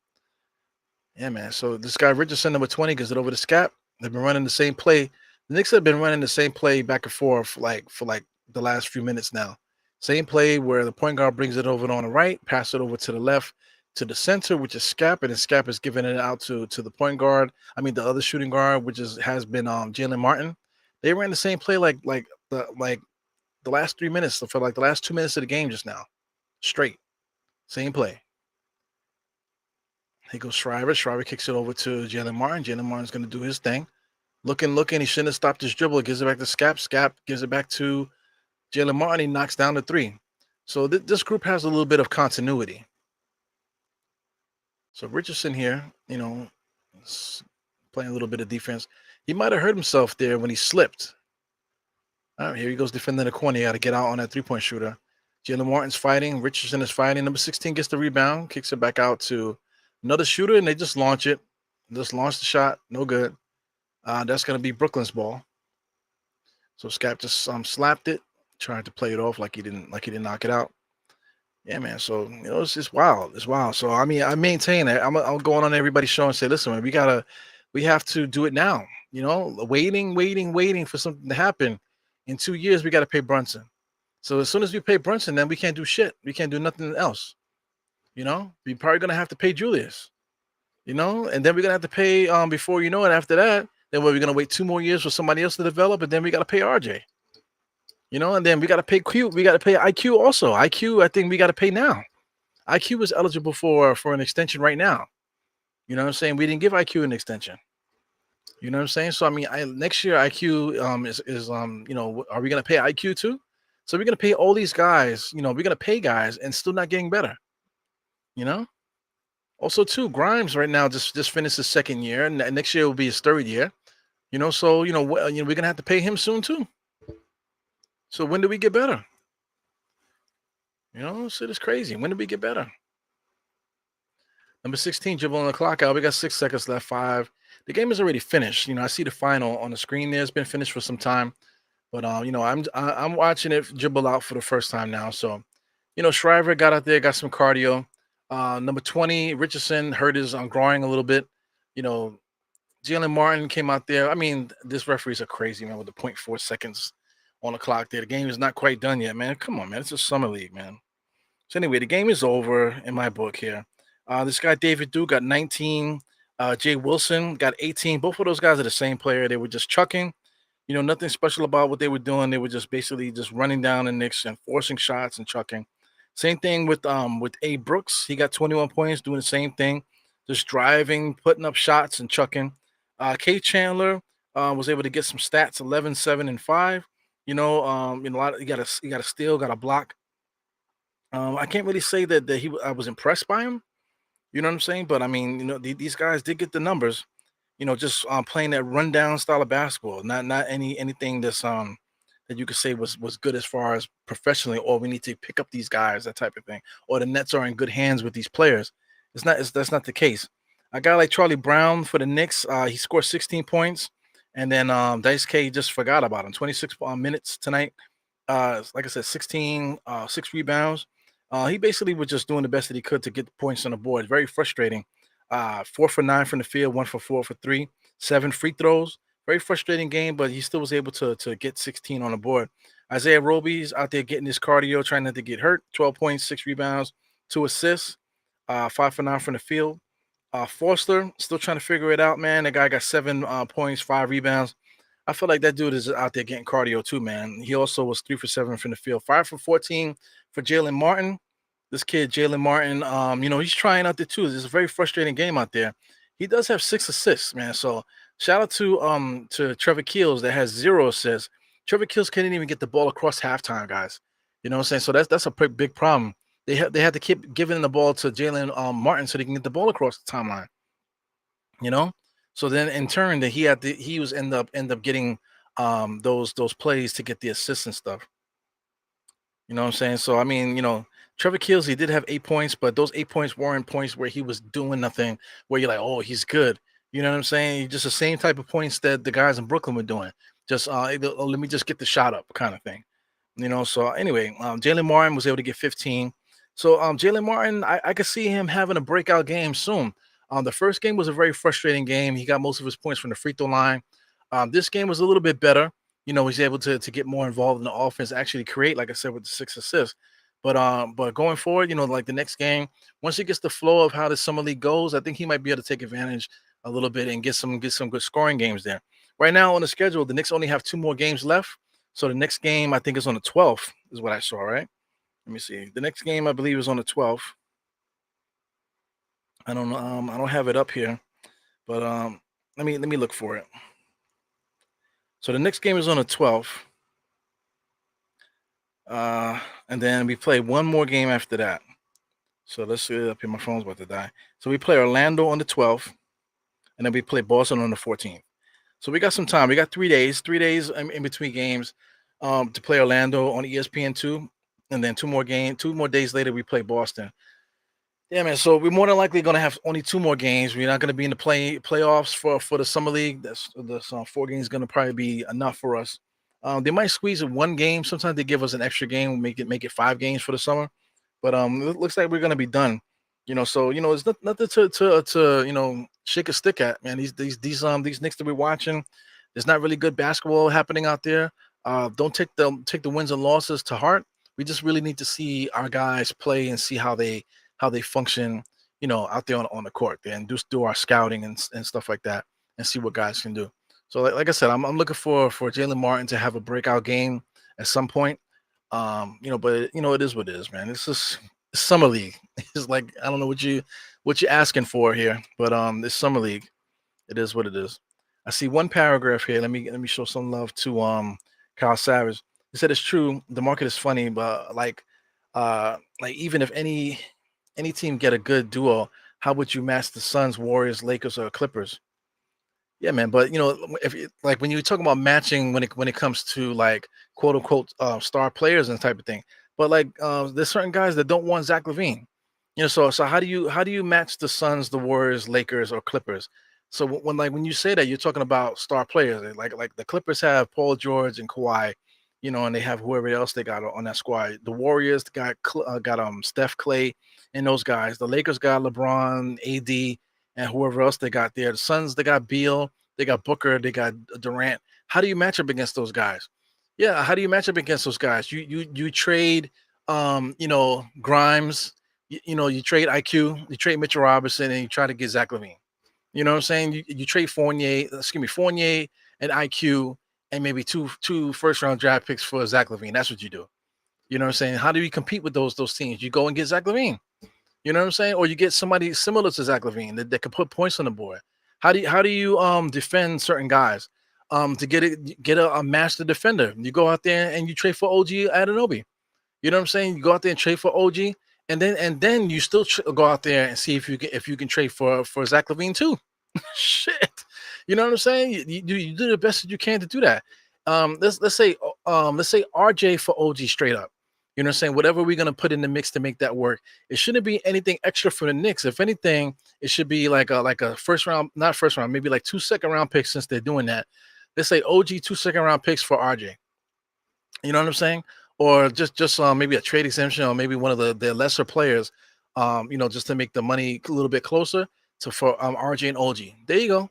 Yeah, man. So this guy Richardson, number 20, gives it over to Scap. They've been running the same play. The Knicks have been running the same play back and forth for the last few minutes now. Same play where the point guard brings it over on the right, pass it over to the left to the center, which is Scap, and then Scap is giving it out to the point guard. I mean the other shooting guard, which has been Jalen Martin. They ran the same play like the last 3 minutes, for like the last 2 minutes of the game just now. Straight. Same play. Here goes Shriver. Shriver kicks it over to Jalen Martin. Jalen Martin's going to do his thing. Looking. He shouldn't have stopped his dribble. Gives it back to Scap. Scap gives it back to Jalen Martin. He knocks down the 3. So this group has a little bit of continuity. So Richardson here, playing a little bit of defense. He might have hurt himself there when he slipped. All right, here he goes defending the corner. You got to get out on that 3-point shooter. Jalen Martin's fighting. Richardson is fighting. Number 16 gets the rebound, kicks it back out to another shooter, and they just launch it. Just launch the shot. No good. That's going to be Brooklyn's ball. So Scap just slapped it, trying to play it off like he didn't knock it out. Yeah, man. So it's just wild. It's wild. So I mean, I maintain that. I'm going on everybody's show and say, listen, man, we have to do it now. Waiting for something to happen. In 2 years, we got to pay Brunson. So as soon as we pay Brunson, then we can't do shit. We can't do nothing else. We're probably gonna have to pay Julius. And then we're gonna have to pay before you know it. After that, then we're gonna wait 2 more years for somebody else to develop, and then we gotta pay RJ. And then we gotta pay Q. We gotta pay IQ also. IQ, I think we gotta pay now. IQ is eligible for an extension right now. You know what I'm saying? We didn't give IQ an extension. You know what I'm saying? So I mean, next year IQ is are we gonna pay IQ too? So we're gonna pay all these guys. We're gonna pay guys and still not getting better. Also too, Grimes right now just finished his 2nd year, and next year will be his 3rd year. So we're gonna have to pay him soon too. So when do we get better? Shit is crazy. When did we get better? Number 16, dribbling the clock out. We got 6 seconds left. Five. The game is already finished. I see the final on the screen there. It's been finished for some time. But I'm watching it dribble out for the first time now. So, Shriver got out there, got some cardio. Number 20, Richardson hurt his groin a little bit. You know, Jalen Martin came out there. I mean, this referees are crazy, man, with the point 0.4 seconds on the clock there. The game is not quite done yet, man. Come on, man. It's a summer league, man. So anyway, the game is over in my book here. This guy David Duke got 19. Jay Wilson got 18. Both of those guys are the same player. They were just chucking. Nothing special about what they were doing. They were just basically just running down the Knicks and forcing shots and chucking. Same thing with A. Brooks. He got 21 points, doing the same thing, just driving, putting up shots and chucking. Kate Chandler was able to get some stats: 11, 7, and 5. A lot. He got a steal, got a block. I can't really say that I was impressed by him. You know what I'm saying? But I mean, these guys did get the numbers. Just playing that rundown style of basketball, not anything that you could say was good as far as professionally, or we need to pick up these guys, that type of thing, or the Nets are in good hands with these players. That's not the case. A guy like Charlie Brown for the Knicks, he scored 16 points, and then Dice K just forgot about him. 26 minutes tonight. Like I said, 16, 6 rebounds. He basically was just doing the best that he could to get the points on the board. Very frustrating. 4 for 9 from the field, 1 for 4 for 3, 7 free throws. Very frustrating game, but he still was able to get 16 on the board. Isaiah Roby's out there getting his cardio, trying not to get hurt. 12 points, 6 rebounds, 2 assists, 5 for 9 from the field. Foster still trying to figure it out, man. The guy got 7 points, 5 rebounds. I feel like that dude is out there getting cardio too, man. He also was 3 for 7 from the field, 5 for 14 for Jalen Martin. This kid, Jalen Martin, he's trying out there too. It's a very frustrating game out there. He does have 6 assists, man. So shout out to Trevor Keels that has 0 assists. Trevor Keels couldn't even get the ball across halftime, guys. You know what I'm saying? So that's a pretty big problem. They had to keep giving the ball to Jalen Martin so they can get the ball across the timeline. So then in turn that he was end up getting those plays to get the assists and stuff. You know what I'm saying? So I mean, Trevor Keels, he did have 8 points, but those 8 points weren't points where he was doing nothing, where you're like, oh, he's good. You know what I'm saying? Just the same type of points that the guys in Brooklyn were doing. Just let me just get the shot up kind of thing. So anyway, Jalen Martin was able to get 15. So Jalen Martin, I could see him having a breakout game soon. The first game was a very frustrating game. He got most of his points from the free throw line. This game was a little bit better. He's able to get more involved in the offense, actually create, like I said, with the 6 assists. But going forward, like the next game, once he gets the flow of how the summer league goes, I think he might be able to take advantage a little bit and get some good scoring games there. Right now on the schedule, the Knicks only have 2 more games left. So the next game I think is on the 12th, is what I saw, right? Let me see. The next game I believe is on the 12th. I don't know. I don't have it up here, but let me look for it. So the next game is on the 12th. And then we play one more game after that. So let's see it up here. My phone's about to die. So we play Orlando on the 12th, and then we play Boston on the 14th. So we got some time. We got 3 days, in between games, to play Orlando on ESPN2, and then 2 more days later we play Boston. Yeah, man. So we're more than likely going to have only 2 more games. We're not going to be in the playoffs for the summer league. That's 4 games going to probably be enough for us. They might squeeze in 1 game. Sometimes they give us an extra game, make it 5 games for the summer. But it looks like we're going to be done. So it's nothing to shake a stick at, man. These Knicks that we're watching, there's not really good basketball happening out there. Don't take the wins and losses to heart. We just really need to see our guys play and see how they function, out there on the court, and just do our scouting and stuff like that, and see what guys can do. So like I said, I'm looking for Jalen Martin to have a breakout game at some point. But it is what it is, man. It's just summer league. It's like, I don't know what you're asking for here, but this summer league, it is what it is. I see one paragraph here. Let me show some love to Kyle Savage. He said it's true. The market is funny, but like even if any team get a good duo, how would you match the Suns, Warriors, Lakers, or Clippers? Yeah, man. But if like when you're talking about matching when it comes to like quote unquote star players and type of thing, but like there's certain guys that don't want Zach Levine. So how do you match the Suns, the Warriors, Lakers, or Clippers? So when you say that, you're talking about star players. Like the Clippers have Paul George and Kawhi, and they have whoever else they got on that squad. The Warriors got Steph, Clay, and those guys. The Lakers got LeBron, AD, and whoever else they got there. The Suns, they got Beal, they got Booker, they got Durant. How do you match up against those guys? Yeah, how do you match up against those guys? You trade Grimes, you trade IQ, you trade Mitchell Robinson, and you try to get Zach Levine. You know what I'm saying? You trade Fournier and IQ and maybe two first round draft picks for Zach Levine. That's what you do. You know what I'm saying? How do you compete with those teams? You go and get Zach Levine. You know what I'm saying? Or you get somebody similar to Zach Levine that can put points on the board. How do you defend certain guys? To get a master defender. You go out there and you trade for OG Anunoby. You know what I'm saying? You go out there and trade for OG, and then you still go out there and see if you can trade for Zach Levine too. Shit, you know what I'm saying? You do the best that you can to do that. Let's say RJ for OG straight up. You know what I'm saying? Whatever we're gonna put in the mix to make that work, it shouldn't be anything extra for the Knicks. If anything, it should be like a first round, not first round, maybe like 2 second-round picks since they're doing that. Let's say OG 2 second-round picks for RJ. You know what I'm saying? Or just maybe a trade exemption, or maybe one of the lesser players, just to make the money a little bit closer to for RJ and OG. There you go.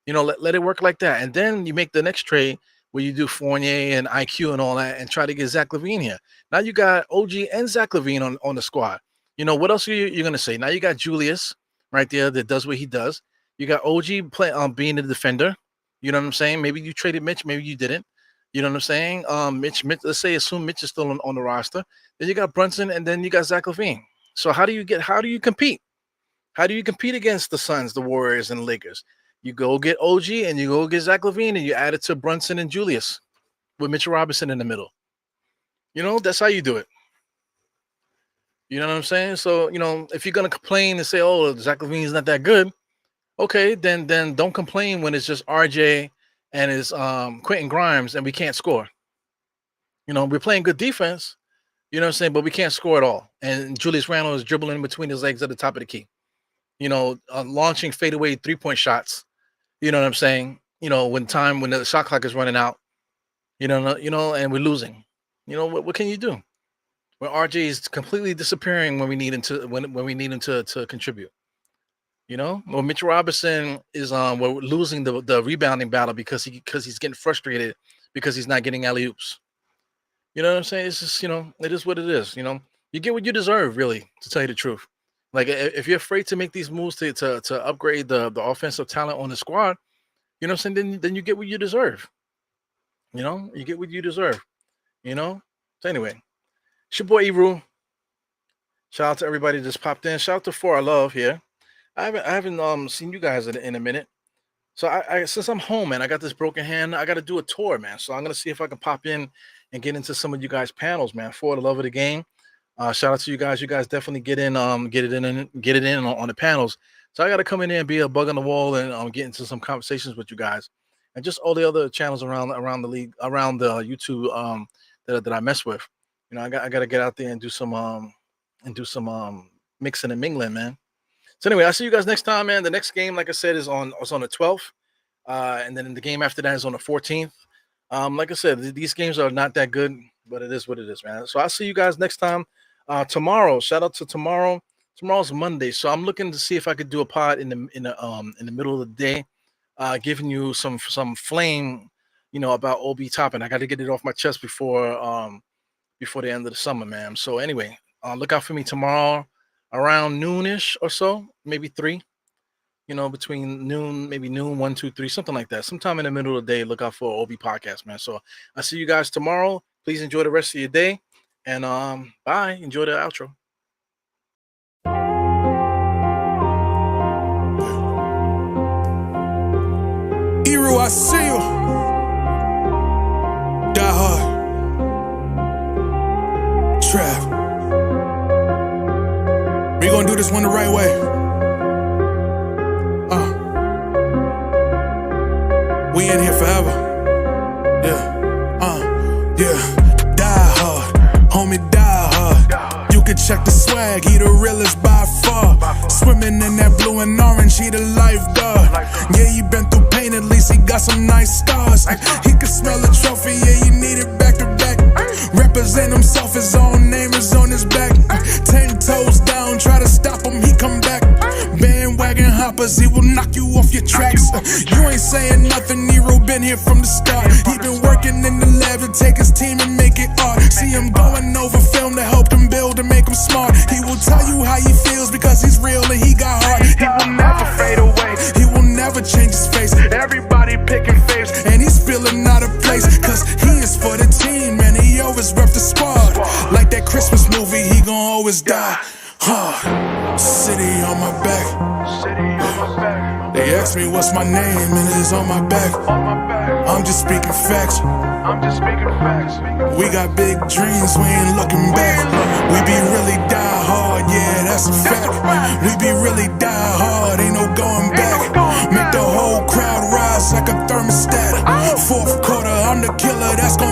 Let it work like that, and then you make the next trade where you do Fournier and IQ and all that, and try to get Zach Levine here. Now you got OG and Zach Levine on the squad. What else are you gonna say? Now you got Julius right there that does what he does. You got OG being a defender. You know what I'm saying? Maybe you traded Mitch, maybe you didn't. You know what I'm saying? Mitch, let's assume Mitch is still on the roster. Then you got Brunson, and then you got Zach Levine. So how do you compete? How do you compete against the Suns, the Warriors, and the Lakers? You go get OG and you go get Zach Levine, and you add it to Brunson and Julius with Mitchell Robinson in the middle. That's how you do it. You know what I'm saying? So, if you're gonna complain and say, "Oh, Zach Levine is not that good," okay, then don't complain when it's just RJ and it's Quentin Grimes and we can't score. We're playing good defense, you know what I'm saying, but we can't score at all. And Julius Randle is dribbling in between his legs at the top of the key. Launching fadeaway 3-point shots. You know what I'm saying? When the shot clock is running out, and we're losing. What can you do? When RJ is completely disappearing when we need him to contribute. Well, Mitchell Robinson is we're losing the rebounding battle because he's getting frustrated because he's not getting alley oops. You know what I'm saying? It's just it is what it is. You get what you deserve, really, to tell you the truth. Like if you're afraid to make these moves to upgrade the offensive talent on the squad, you know what I'm saying? Then you get what you deserve. You get what you deserve. So anyway, it's your boy Eru. Shout out to everybody that just popped in. Shout out to For Our Love here. I haven't seen you guys in a minute. So I since I'm home, man, I got this broken hand. I got to do a tour, man. So I'm gonna see if I can pop in and get into some of you guys' panels, man. For the love of the game. Shout out to you guys. You guys definitely get it in on the panels. So I got to come in there and be a bug on the wall and get into some conversations with you guys, and just all the other channels around the league, around the YouTube that I mess with. I got to get out there and do some mixing and mingling, man. So anyway, I'll see you guys next time, man. The next game, like I said, is on the 12th, and then the game after that is on the 14th. Like I said, these games are not that good, but it is what it is, man. So I'll see you guys next time. Tomorrow, shout out to tomorrow. Tomorrow's Monday, so I'm looking to see if I could do a pod in the middle of the day, giving you some flame, about OB Toppin. I got to get it off my chest before the end of the summer, man. So anyway, look out for me tomorrow around noonish or so, maybe 3. Between noon, maybe noon, 1, 2, 3, something like that. Sometime in the middle of the day, look out for OB podcast, man. So I'll see you guys tomorrow. Please enjoy the rest of your day. And bye. Enjoy the outro. Eru, I see you. Die hard. Trav. We gonna do this one the right way. We in here forever. Yeah, die hard, homie, die hard. You can check the swag, he the realest by far. Swimming in that blue and orange, he the lifeguard. Yeah, he been through pain, at least he got some nice scars. He can smell a trophy, yeah, you need it back to back. Represent himself, his own name is on his back. 10 toes down, try to stop him, he come back. Bandwagon hoppers, he will knock you off your tracks. You ain't saying nothing, Nero been here from the start. He been working in the lab to take his team and make it art. See him going over film to help him build and make him smart. He will tell you how he feels because he's real and he got heart. He will never fade away, he will never change his face. Everybody picking faves and he's feeling out of place. Cause he is for the team and he always rep the squad. Like that Christmas movie, he gon' always die. City on my back. They ask me what's my name and it's on my back. I'm just speaking facts. We got big dreams, we ain't looking back. We be really die hard, yeah, that's a fact. We be really die hard, ain't no going back. Make the whole crowd rise like a thermostat. Fourth quarter, I'm the killer, that's gon'